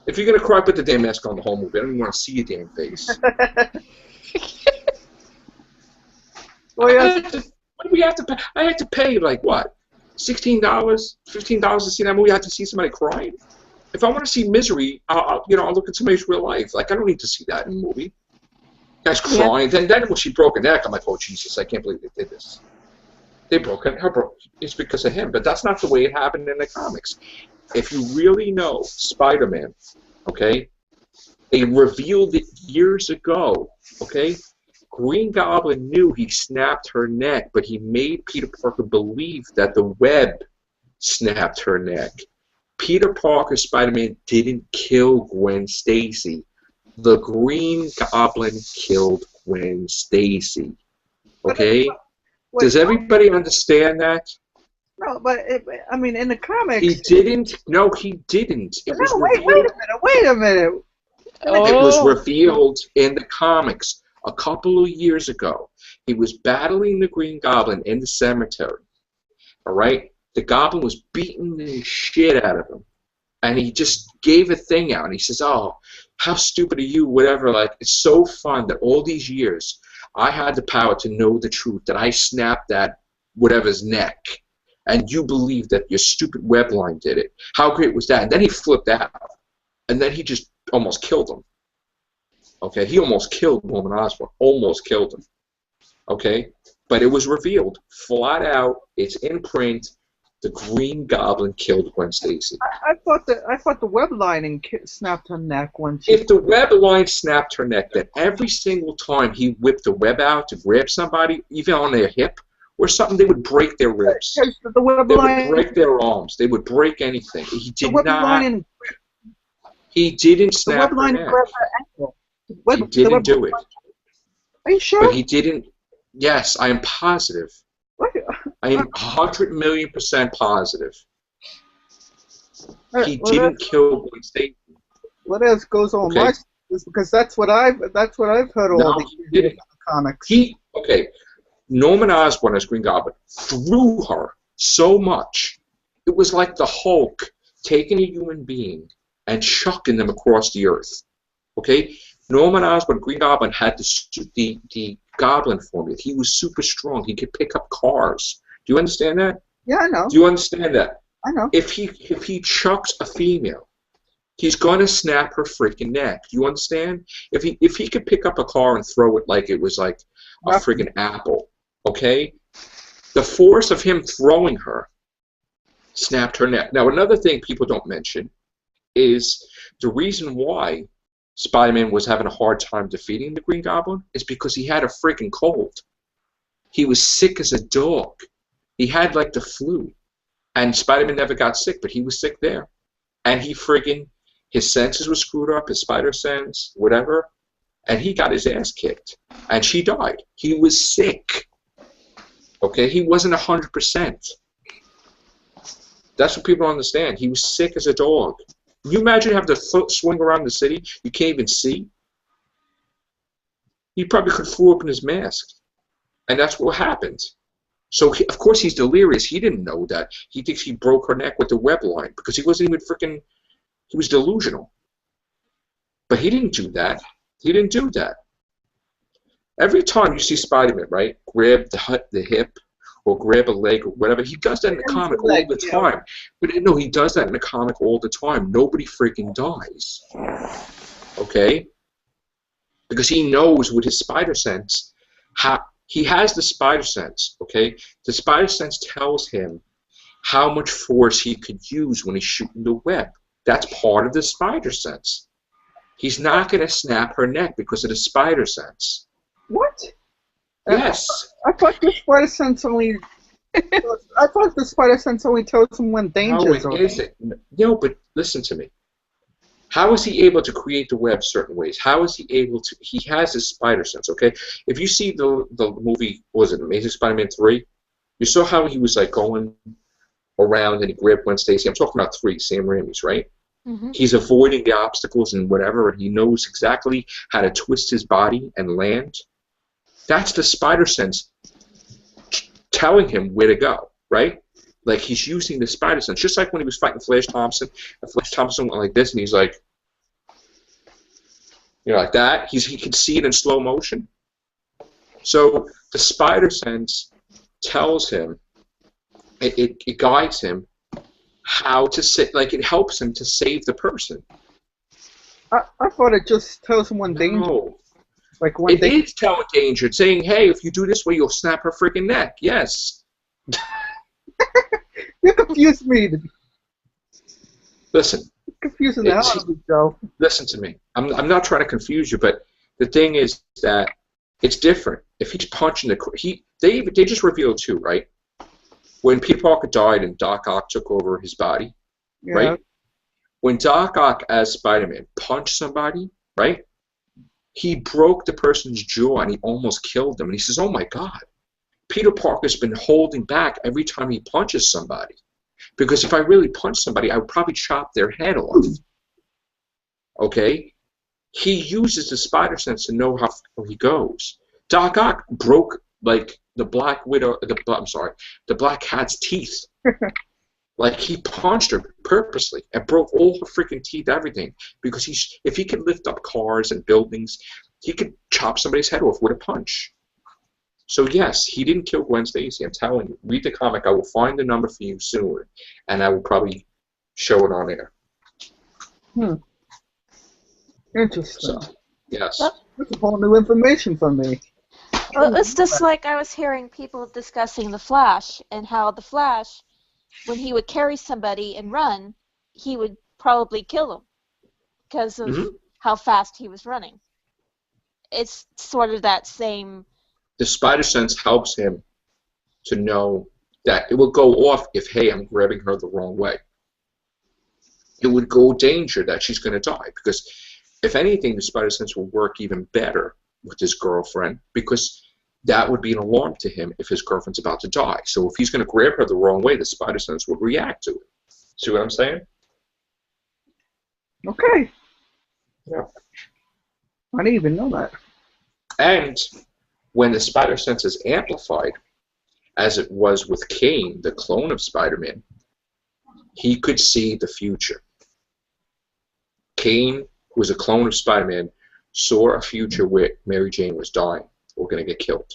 If you're going to cry, put the damn mask on the whole movie. I don't even want to see your damn face. What do we have to pay? I had to pay, like, what? $16, $15 to see that movie? I have to see somebody crying? If I want to see misery, I'll look at somebody's real life. Like, I don't need to see that in a movie. Guys crying. Yeah. Then when she broke her neck, I'm like, oh, Jesus, I can't believe they did this. They broke her. It's because of him. But that's not the way it happened in the comics. If you really know Spider-Man, okay, they revealed it years ago, okay? Green Goblin knew he snapped her neck, but he made Peter Parker believe that the web snapped her neck. Peter Parker, Spider-Man, didn't kill Gwen Stacy. The Green Goblin killed Gwen Stacy. Okay? Does everybody understand that? No, but I mean, in the comics, he didn't. No, he didn't. It was wait a minute. It was revealed in the comics a couple of years ago. He was battling the Green Goblin in the cemetery. All right? The Goblin was beating the shit out of him. And he just gave a thing out. And he says, oh, how stupid are you, whatever. Like, it's so fun that all these years I had the power to know the truth, that I snapped that whatever's neck. And you believe that your stupid web line did it. How great was that? And then he flipped out. And then he just almost killed him. Okay? He almost killed Norman Osborn. Almost killed him. Okay? But it was revealed. Flat out. It's in print. The Green Goblin killed Gwen Stacy. I thought the web lining snapped her neck when she. If the web line snapped her neck, then every single time he whipped the web out to grab somebody, even on their hip or something, they would break their ribs. The web they line, would break their arms. They would break anything. He did not. He didn't snap her neck. He didn't do it. Are you sure? But he didn't. Yes, I am positive. I am 100,000,000% positive. He didn't kill Gwen Stacy. What else goes on? Okay. Because that's what I've heard all the years in the comics. Norman Osborn as Green Goblin threw her so much. It was like the Hulk taking a human being and chucking them across the earth. Okay? Norman Osborn, Green Goblin, had the Goblin formula. He was super strong. He could pick up cars. Do you understand that? Yeah, I know. Do you understand that? I know. If he chucks a female, he's gonna snap her freaking neck. Do you understand? If he could pick up a car and throw it like it was like a freaking apple, okay? The force of him throwing her snapped her neck. Now, another thing people don't mention is the reason why Spider-Man was having a hard time defeating the Green Goblin is because he had a freaking cold. He was sick as a dog. He had like the flu. And Spider-Man never got sick, but he was sick there. And his senses were screwed up, his spider sense, whatever. And he got his ass kicked. And she died. He was sick. Okay? He wasn't 100%. That's what people don't understand. He was sick as a dog. Can you imagine having to swing around the city? You can't even see. He probably could throw open his mask. And that's what happened. So, of course, he's delirious. He didn't know that. He thinks he broke her neck with the web line because he wasn't even freaking, he was delusional. But he didn't do that. He didn't do that. Every time you see Spider-Man, right, grab the hip or grab a leg or whatever, he does that in the comic all the time. But no, he does that in the comic all the time. Nobody freaking dies. Okay? Because he knows with his spider sense how he has the spider sense, okay? The spider sense tells him how much force he could use when he's shooting the web. That's part of the spider sense. He's not going to snap her neck because of the spider sense. What? Yes. I thought the spider sense only. I thought the spider sense only tells him when danger is. No, it isn't. No, but listen to me. How is he able to create the web certain ways? How is he able to? He has his spider sense, okay? If you see the movie, what was it, Amazing Spider-Man 3? You saw how he was like going around and he grabbed Gwen Stacy. I'm talking about 3, Sam Raimi's, right? Mm-hmm. He's avoiding the obstacles and whatever, and he knows exactly how to twist his body and land. That's the spider sense telling him where to go, right? Like he's using the spider sense, just like when he was fighting Flash Thompson, and Flash Thompson went like this, and he's like, like that. He can see it in slow motion. So the spider sense tells him, it guides him how to sit, like it helps him to save the person. I thought it just tells him when danger. No. Like when it is telling danger. It's saying, hey, if you do this way, you'll snap her freaking neck. Yes. You confused me. Listen. You're confusing the hell out of me, Joe. Listen to me. I'm not trying to confuse you, but the thing is that it's different. If he's punching they just revealed too, right? When Peter Parker died and Doc Ock took over his body, right? When Doc Ock as Spider-Man punched somebody, right? He broke the person's jaw and he almost killed them. And he says, oh my God, Peter Parker's been holding back every time he punches somebody. Because if I really punch somebody, I would probably chop their head off. Okay? He uses the spider sense to know how he goes. Doc Ock broke, like, the Black Cat's teeth. Like, he punched her purposely and broke all her freaking teeth, everything. Because if he could lift up cars and buildings, he could chop somebody's head off with a punch. So, yes, he didn't kill Gwen Stacy. I'm telling you. Read the comic. I will find the number for you soon. And I will probably show it on air. Interesting. So, yes. That's a whole new information for me. Well, it's just like I was hearing people discussing the Flash and how the Flash, when he would carry somebody and run, he would probably kill them because of how fast he was running. It's sort of that same... The spider sense helps him to know that it will go off if, hey, I'm grabbing her the wrong way. It would go danger that she's going to die because, if anything, the spider sense will work even better with his girlfriend because that would be an alarm to him if his girlfriend's about to die. So if he's going to grab her the wrong way, the spider sense would react to it. See what I'm saying? Okay. Yeah. I didn't even know that. And when the spider sense is amplified, as it was with Kane, the clone of Spider-Man, he could see the future. Kane, who was a clone of Spider-Man, saw a future where Mary Jane was dying or going to get killed.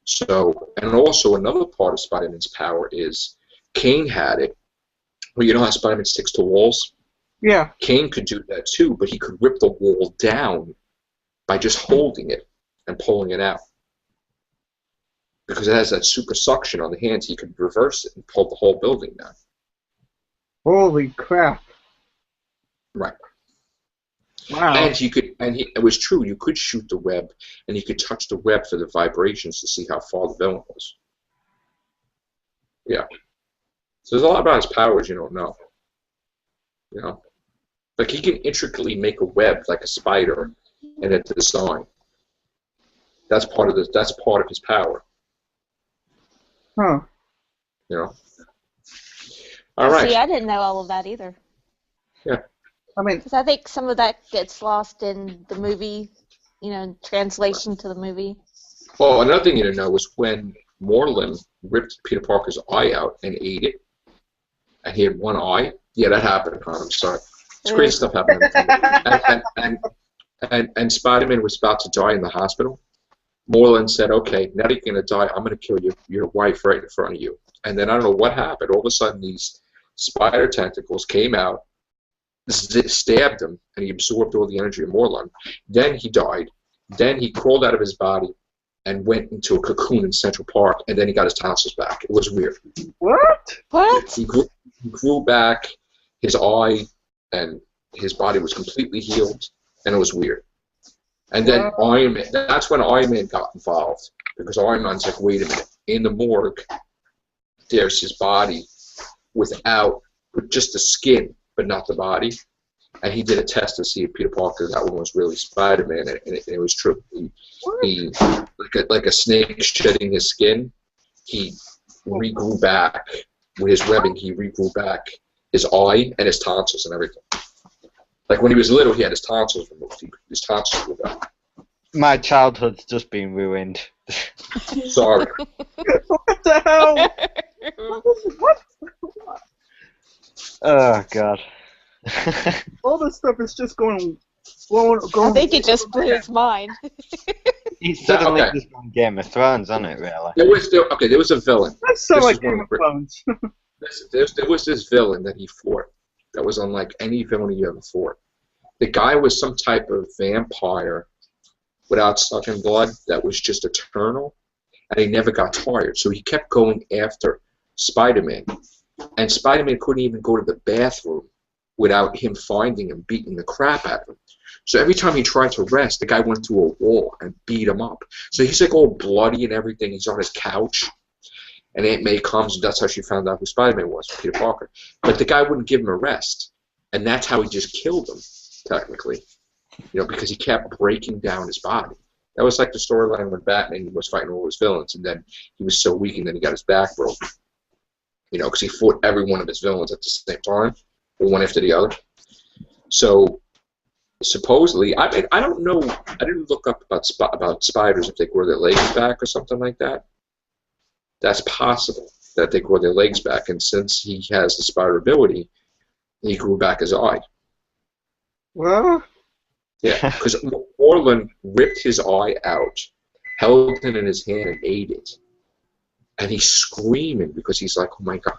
So, and also another part of Spider-Man's power is Kane had it. Well, you know how Spider-Man sticks to walls? Yeah. Kane could do that too, but he could rip the wall down by just holding it and pulling it out. Because it has that super suction on the hands, he could reverse it and pull the whole building down. Holy crap. Right. Wow. And it was true, you could shoot the web and you could touch the web for the vibrations to see how far the villain was. Yeah. So there's a lot about his powers you don't know. You know? Like he can intricately make a web like a spider and a design. That's part of his power. Huh. You know? All right. See, I didn't know all of that either. Yeah. I mean, because I think some of that gets lost in the movie, translation to the movie. Oh, another thing you didn't know was when Moreland ripped Peter Parker's eye out and ate it, and he had one eye. Yeah, that happened. I'm sorry. It's great stuff happening. And Spider-Man was about to die in the hospital. Moreland said, "Okay, now that you're gonna die, I'm gonna kill your wife right in front of you." And then I don't know what happened. All of a sudden, these spider tentacles came out, stabbed him, and he absorbed all the energy of Moreland. Then he died. Then he crawled out of his body and went into a cocoon in Central Park, and then he got his tonsils back. It was weird. What? What? He grew back his eye, and his body was completely healed, and it was weird. And then Iron Man, that's when Iron Man got involved, because Iron Man's like, wait a minute, in the morgue, there's his body with just the skin, but not the body. And he did a test to see if Peter Parker, that one was really Spider-Man, and it was true. He like a snake shedding his skin, he regrew back, with his webbing, he regrew back his eye and his tonsils and everything. Like when he was little, he had his tonsils removed. His tonsils grew back. My childhood's just been ruined. Sorry. What the hell? What? Oh, God. All this stuff is just going. I think it just blew his mind. He's suddenly Okay. just on Game of Thrones, isn't it, really? There was a villain. That's so This like is one Game of of the- Thrones. There was this villain that he fought that was unlike any villain he ever fought. The guy was some type of vampire without sucking blood that was just eternal, and he never got tired. So he kept going after Spider-Man, and Spider-Man couldn't even go to the bathroom without him finding him, beating the crap out of him. So every time he tried to rest, the guy went to a wall and beat him up. So he's like all bloody and everything. He's on his couch. And Aunt May comes, and that's how she found out who Spider-Man was, Peter Parker. But the guy wouldn't give him a rest. And that's how he just killed him, technically. You know, because he kept breaking down his body. That was like the storyline when Batman was fighting all his villains, and then he was so weak, and then he got his back broken. You know, because he fought every one of his villains at the same time, one after the other. So, supposedly, I don't know, I didn't look up about spiders if they grow their legs back or something like that. That's possible that they grow their legs back, and since he has the spider ability, he grew back his eye. Well, Yeah, because Orland ripped his eye out, held it in his hand, and ate it. And he's screaming because he's like, oh my God.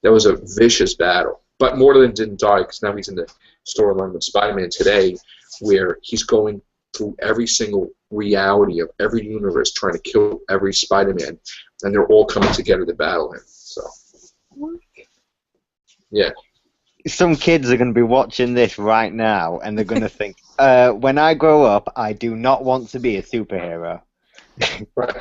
That was a vicious battle. But Moreland didn't die because now he's in the storyline with Spider-Man today, where he's going through every single reality of every universe trying to kill every Spider-Man, and they're all coming together to battle him. So, yeah. Some kids are going to be watching this right now, and they're going to think, when I grow up, I do not want to be a superhero. Right.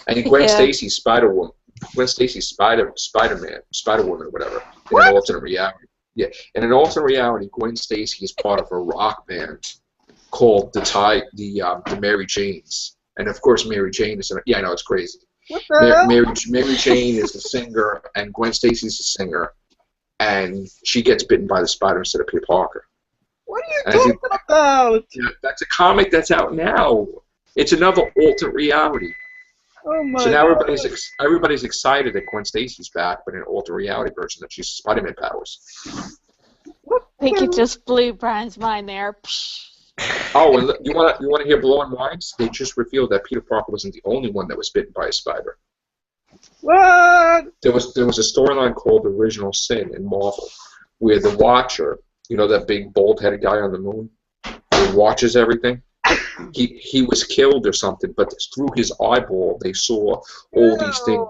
And Gwen Yeah. Stacy's Spider-Woman. Gwen Stacy's Spider-Man, Spider-Woman, or whatever, in an alternate reality. Yeah, in an alternate reality, Gwen Stacy is part of a rock band called the Mary Janes, and of course Mary Jane is. Yeah, I know it's crazy. what the hell? Mary Jane is the singer, and Gwen Stacy's the singer, and she gets bitten by the spider instead of Peter Parker. What are you And I think- talking about? Yeah, that's a comic that's out now. It's another alternate reality. Oh my So now God. everybody's excited that Gwen Stacy's back, but in an alternate reality version that she's Spider-Man powers. What I think the it just blew Brian's mind there. Oh, and you want to hear blowing minds? They just revealed that Peter Parker wasn't the only one that was bitten by a spider. What? There was a storyline called Original Sin in Marvel, where the Watcher, you know that big bald-headed guy on the moon, who watches everything. He was killed or something, but through his eyeball they saw all these things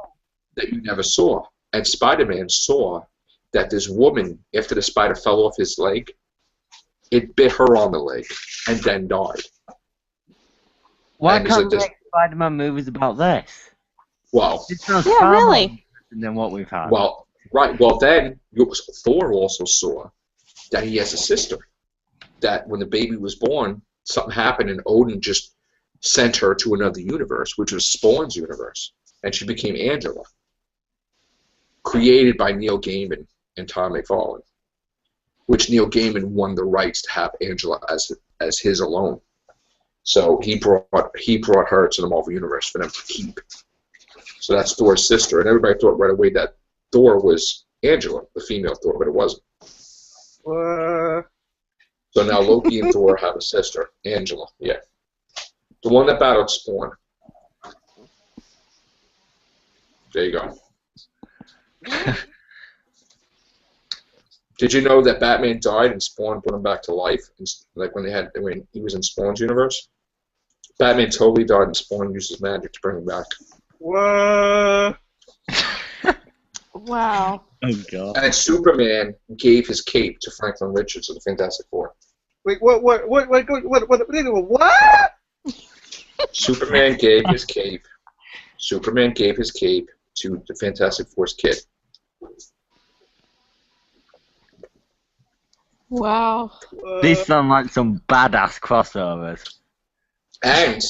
that you never saw. And Spider-Man saw that this woman, after the spider fell off his leg, it bit her on the leg and then died. Why And is can't it they this- make Spider-Man movies about this? Well, It sounds Yeah, far more really. interesting than what we've had. well, right. Well, then Thor also saw that he has a sister. That when the baby was born, something happened, and Odin just sent her to another universe, which was Spawn's universe, and she became Angela, created by Neil Gaiman and Tom McFarlane, which Neil Gaiman won the rights to have Angela as his alone. So he brought her to the Marvel Universe for them to keep. So that's Thor's sister, and everybody thought right away that Thor was Angela, the female Thor, but it wasn't. So now Loki and Thor have a sister, Angela. Yeah, the one that battled Spawn. There you go. Did you know that Batman died and Spawn put him back to life? Like when he was in Spawn's universe, Batman totally died and Spawn used his magic to bring him back. What? Wow. Oh god. And Superman gave his cape to Franklin Richards of the Fantastic Four. Wait, what? Superman gave his cape. Superman gave his cape to the Fantastic Four's kid. Wow. These sound like some badass crossovers. And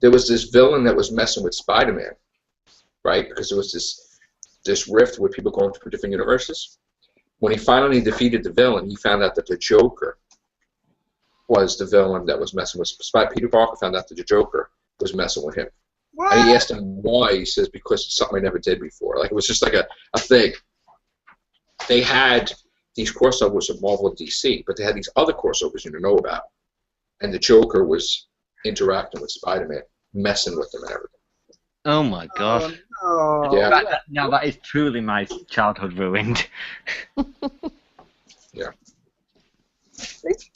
there was this villain that was messing with Spider-Man, right? Because there was this rift where people going to different universes. When he finally defeated the villain, he found out that the Joker was the villain that was messing with Peter Parker. Found out that the Joker was messing with him. What? And he asked him why. He says, because it's something I never did before. Like, it was just like a thing. They had these crossovers of Marvel and DC, but they had these other crossovers you didn't know about. And the Joker was interacting with Spider-Man, messing with him and everything. Oh my god. Oh, no. Yeah. Now that is truly my childhood ruined. Yeah.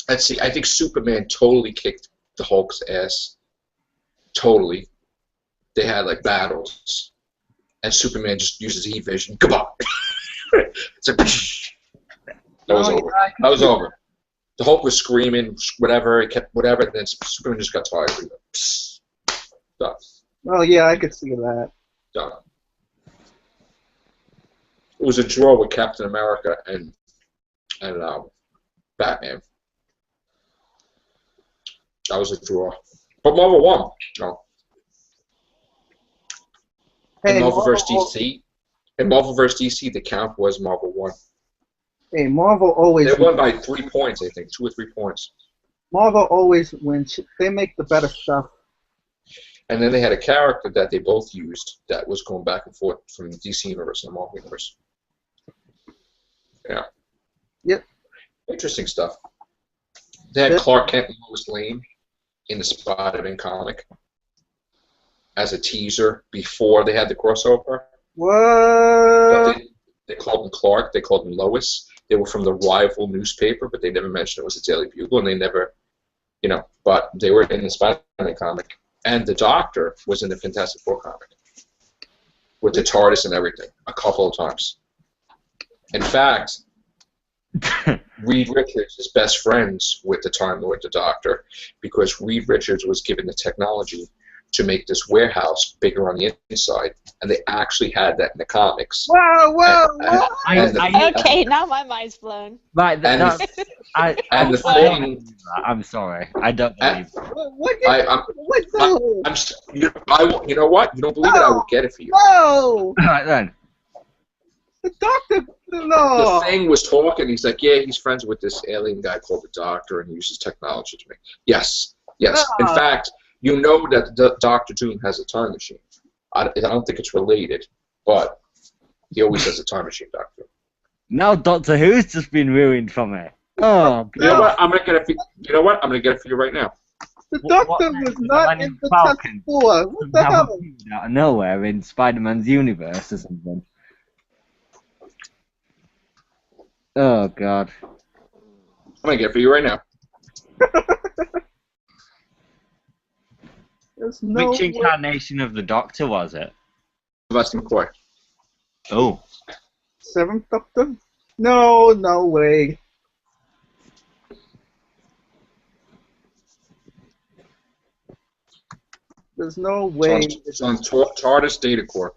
Let's see. I think Superman totally kicked the Hulk's ass. Totally. They had like battles, and Superman just uses heat vision. Come on. It's like, that was over. That was over. The Hulk was screaming, whatever. He kept whatever, and then Superman just got tired. Done. Oh yeah, I could see that. Done. It was a draw with Captain America and Batman. That was a draw. But Marvel won. No. Hey, In Marvel vs. DC, the count was Marvel won. Hey, Marvel always. They won by 3 points, I think, 2 or 3 points. Marvel always wins. They make the better stuff. And then they had a character that they both used that was going back and forth from the DC universe and the Marvel universe. Yeah. Yep. Interesting stuff. They had Clark Kent and Lois Lane in the Spider-Man comic as a teaser before they had the crossover. What? But they called him Clark. They called him Lois. They were from the rival newspaper, but they never mentioned it was a Daily Bugle, and they never, but they were in the Spider-Man comic. And the Doctor was in the Fantastic Four comic with the TARDIS and everything a couple of times. In fact, Reed Richards is best friends with the Time Lord, the Doctor, because Reed Richards was given the technology to make this warehouse bigger on the inside, and they actually had that in the comics. Whoa! Okay, now my mind's blown. Right, the thing. I'm sorry, I don't believe. You know what? You don't believe it? I will get it for you. No! Alright then. The Doctor, no! The Thing was talking. He's like, yeah, he's friends with this alien guy called the Doctor, and he uses technology to make. Yes. In fact, you know that the Doctor Doom has a time machine. I don't think it's related, but he always has a time machine, Doctor. Now Doctor Who's just been ruined for me. Oh, you know what? I'm gonna get it. You know what? I'm gonna get it for you right now. The Doctor was not in the Fantastic Four. What the hell? Out of nowhere in Spider-Man's universe or something. Oh God. I'm gonna get it for you right now. Which incarnation of the Doctor was it? Sylvester McCoy. Oh. Seventh Doctor? No way. There's no way. It's on TARDIS Data Core.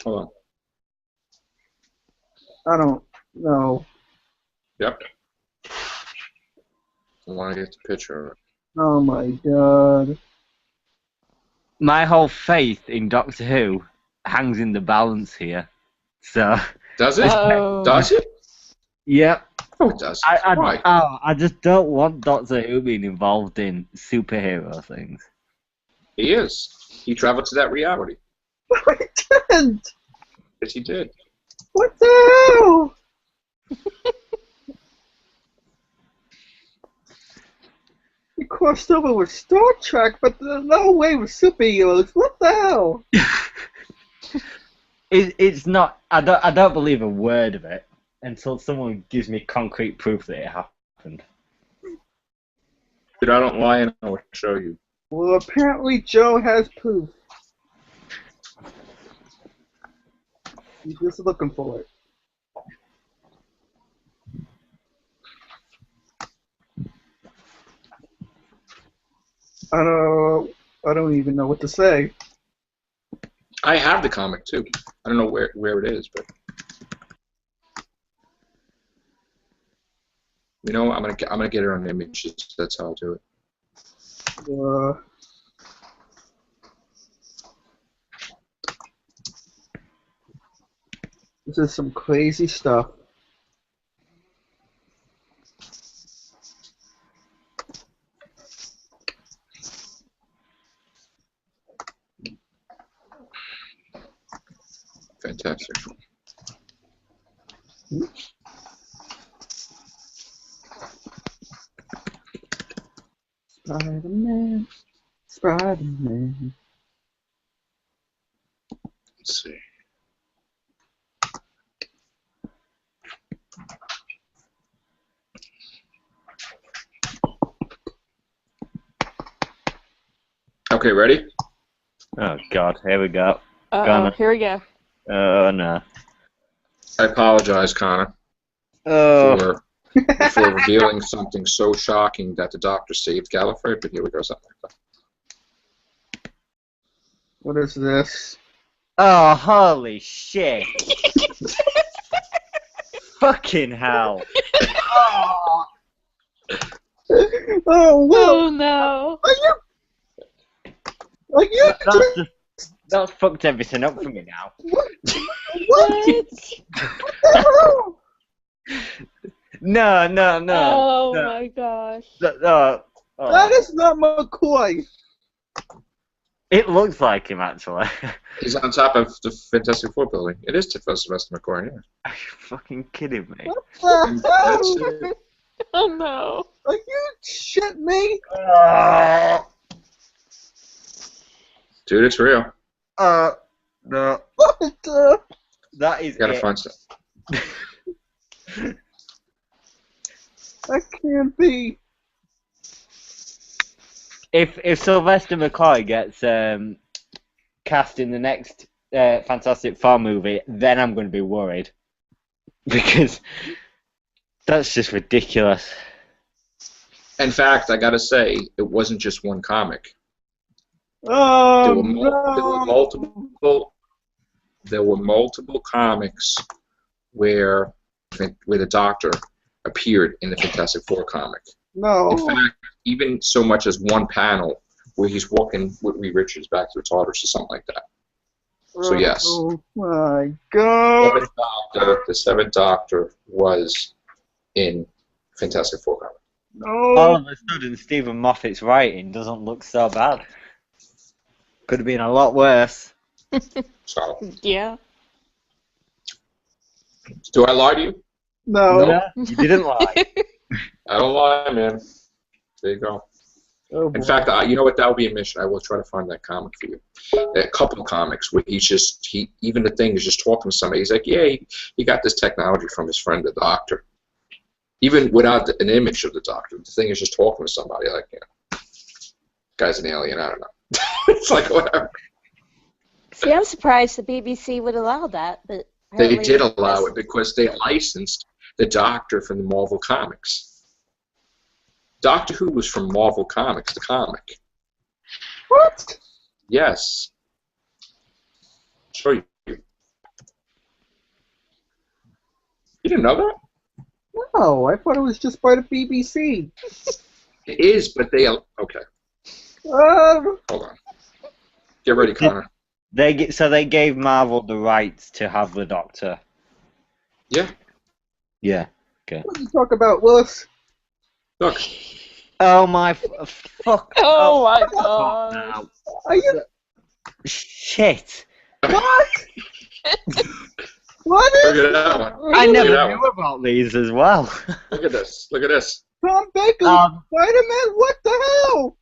Hold on. I don't know. Yep. I want to get the picture of it. Oh my God. My whole faith in Doctor Who hangs in the balance here. So. Does it? Oh. Does it? Yep. No, it doesn't. Why? I just don't want Doctor Who being involved in superhero things. He is. He traveled to that reality. I didn't. Yes, he did. What the hell? He crossed over with Star Trek, but there's no way with superheroes. What the hell? It's not. I don't believe a word of it until someone gives me concrete proof that it happened. Dude, I don't lie and I will show you. Well, apparently Joe has proof. He's just looking for it. I don't even know what to say. I have the comic too. I don't know where it is, but you know, I'm gonna get it on images. That's how I'll do it. This is some crazy stuff. Fantastic. Spider-Man, Spider-Man. Let's see. Okay, ready? Oh God, here we go. Here we go. Oh no. I apologize, Connor, Oh. for revealing something so shocking that the Doctor saved Gallifrey, but here we go, something like that. What is this? Oh, holy shit! Fucking hell! Oh, oh Oh no. Are you That's fucked everything up for me now. what? No. Oh no. my gosh. Oh. That is not McCoy. It looks like him, actually. He's on top of the Fantastic Four building. It is Sylvester McCoy, yeah. Are you fucking kidding me? What the That's hell? it. Oh no. Are you shitting me? Dude, it's real. No. What the? That is Gotta it. find stuff. That can't be. If Sylvester McCoy gets cast in the next Fantastic Four movie, then I'm going to be worried. Because that's just ridiculous. In fact, I gotta say, it wasn't just one comic. Oh, There were no. There were multiple comics where the Doctor appeared in the Fantastic Four comic. No. In fact, even so much as one panel where he's walking with Reed Richards back to the TARDIS or something like that. So yes, Oh my God. the Seventh Doctor was in Fantastic Four comic. All No. of a sudden, Stephen Moffat's writing doesn't look so bad. Could have been a lot worse. So, Yeah. do I lie to you? No. No, you didn't lie. I don't lie, man. There you go. Oh, In boy. fact, you know what? That will be a mission. I will try to find that comic for you. A couple of comics where even the Thing is just talking to somebody. He's like, yeah, he got this technology from his friend, the Doctor. Even without an image of the Doctor, the Thing is just talking to somebody. Like, you know, guy's an alien. I don't know. It's like whatever. See, I'm surprised the BBC would allow that, but They apparently did it allow is. it because they licensed the Doctor from the Marvel Comics. Doctor Who was from Marvel Comics, the comic. What? Yes. Show you. You didn't know that? No, I thought it was just by the BBC. It is, but they... Okay, Um, hold on. Get ready, Connor. They gave Marvel the rights to have the Doctor. Yeah. Yeah. Oscar. What are you talking about, Willis? Look, Oh my fuck! Oh my fuck god. now. Are you... Shit! What? What look is at that one. I Look never at that knew one. about these as well. Look at this. Look at this. Tom Baker? Spider-Man? What the hell?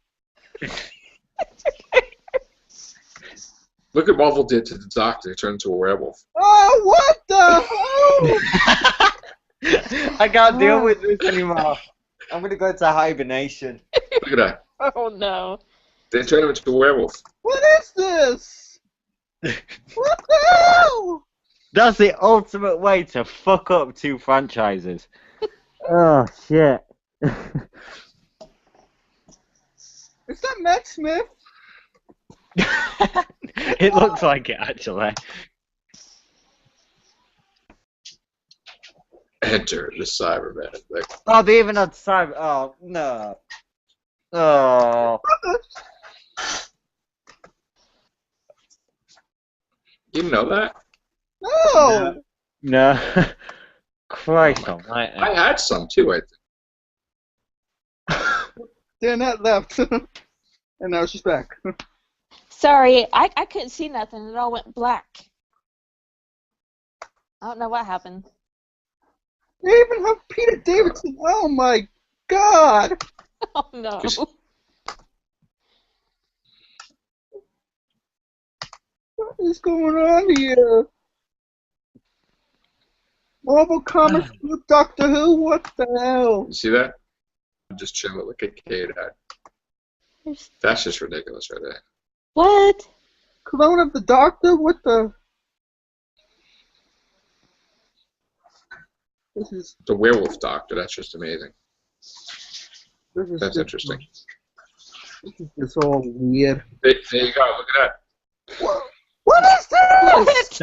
Look what Marvel did to the Doctor. He turned into a werewolf. Oh, what the hell? I can't deal with this anymore. I'm gonna go into hibernation. Look at that. Oh no. They turned him into a werewolf. What is this? What the hell? That's the ultimate way to fuck up two franchises. Oh shit. Is that Matt Smith? It looks like it actually. Enter the Cyberman. Like, Oh, they even had cyber. Oh no. Oh. you didn't know that? No. No. Christ almighty. I had some too, I think. Danette left. And now she's back. Sorry, I couldn't see nothing. It all went black. I don't know what happened. They even have Peter Davidson. Oh my god. Oh no. Just- What is going on here? Marvel Comics Group Doctor Who? What the hell? You see that? I'm just chilling. Look at Kate. That's just ridiculous right there. What? Clone of the Doctor? What the? This is The werewolf doctor. That's just amazing. That's That's interesting. This is just all weird. There you go. Look at that. What is this?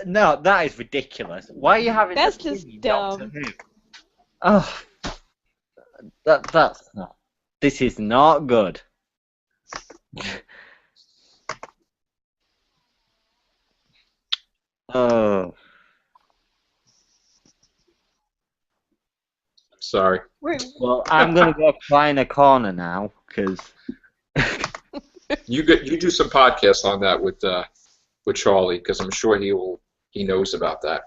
No, that is ridiculous. Why are you having That's the just Who dumb. Doctor Who? Oh, that's not. This is not good. Oh. Sorry. Wait, Well, I'm gonna go cry in a corner now, because You do some podcasts on that with Charlie, because I'm sure he knows about that.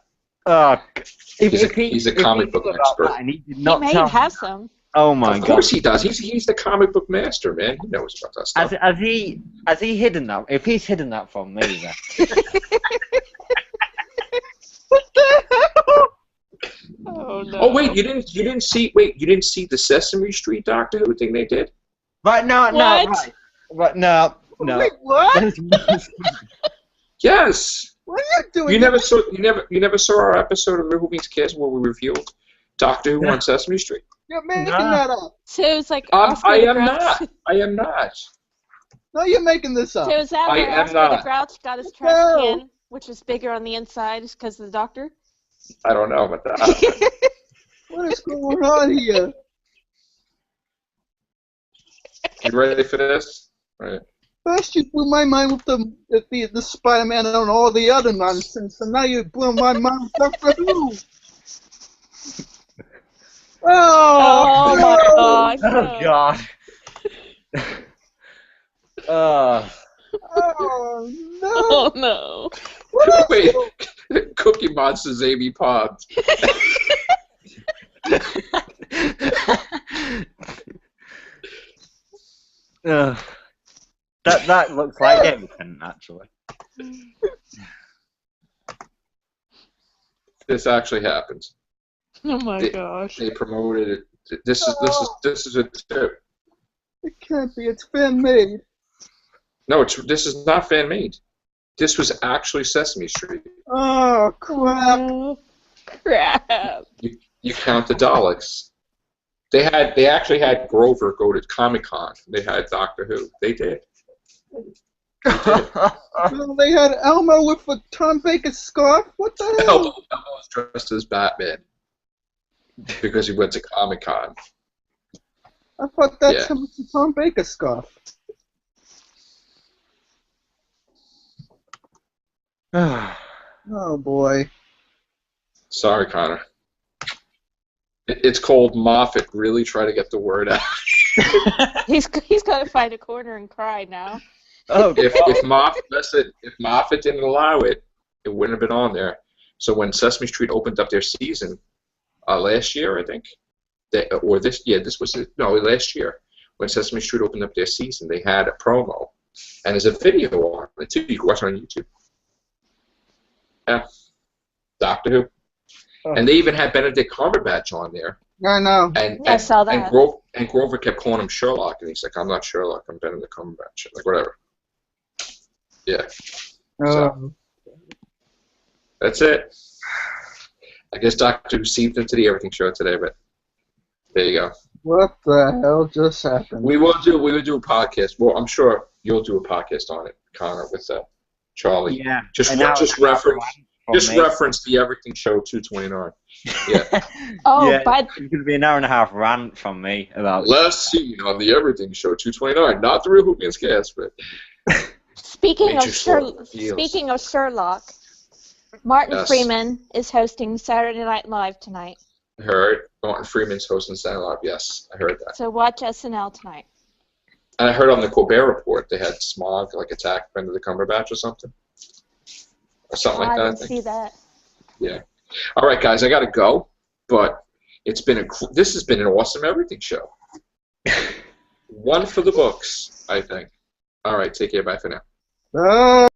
He's a comic book expert. And he did He not may tell have me. some. Oh my Of god! course he does. He's the comic book master, man. He knows about that stuff. Has he hidden that? If he's hidden that from me, then what the hell? Oh no. Oh wait, you didn't see the Sesame Street Doctor Who thing they did? right? No, What? right, no. Wait, what? There's no- Yes. What are you doing? You never saw our episode of Who Meets Kids where we reviewed Doctor Who on Sesame Street? You're making Nah. that up. So it's like Oscar I the am Grouch. not. I am not. No, you're making this up. So is that I where am Oscar not. the Grouch got his trash No. can, which was bigger on the inside because of the doctor? I don't know about that. What is going on here? You ready for this? Right. First you blew my mind with the Spider-Man and all the other nonsense, and now you blew my mind with Doctor Who. Oh no. my god. Oh god. Oh no! Oh no. What is Wait, Cookie Monster's Amy Pond. That looks like everything actually. This actually happened. Oh my They- gosh. They promoted it. This is a tip. It can't be. It's fan-made. No, this is not fan made. This was actually Sesame Street. Oh crap! Oh, crap. You count the Daleks. They actually had Grover go to Comic-Con. They had Doctor Who. They did. Well, they had Elmo with a Tom Baker scarf. What the hell? Elmo was dressed as Batman because he went to Comic-Con. I thought that's Yeah. him with the Tom Baker scarf. Oh boy. Sorry, Connor. It's called Moffat. Really try to get the word out. He's got to find a corner and cry now. Oh, if Moffat didn't allow it, it wouldn't have been on there. So when Sesame Street opened up their season last year, I think, last year when Sesame Street opened up their season, they had a promo, and there's a video on it too. You can watch it on YouTube. Yeah, Doctor Who, and they even had Benedict Cumberbatch on there. I know. And I saw that. And Grover kept calling him Sherlock, and he's like, "I'm not Sherlock. I'm Benedict Cumberbatch." Like whatever. Yeah. So, that's it. I guess Doctor Who seeped into the Everything Show today, but there you go. What the hell just happened? We will do a podcast. Well, I'm sure you'll do a podcast on it, Connor, with Charlie. Yeah. Just reference the Everything Show 229. Yeah. Oh, yeah, but it's going to be an hour and a half rant from me about. Last seen on the Everything Show 229, not the Real Hoopins cast, but. speaking of Sherlock, Martin Freeman is hosting Saturday Night Live tonight. I heard Martin Freeman's hosting Saturday Night Live. Yes, I heard that. So watch SNL tonight. And I heard on the Colbert Report they had Smog attack Benedict Cumberbatch or something. Or something like that. I didn't see that. Yeah. All right, guys, I got to go. But this has been an awesome Everything Show. One for the books, I think. All right, take care. Bye for now.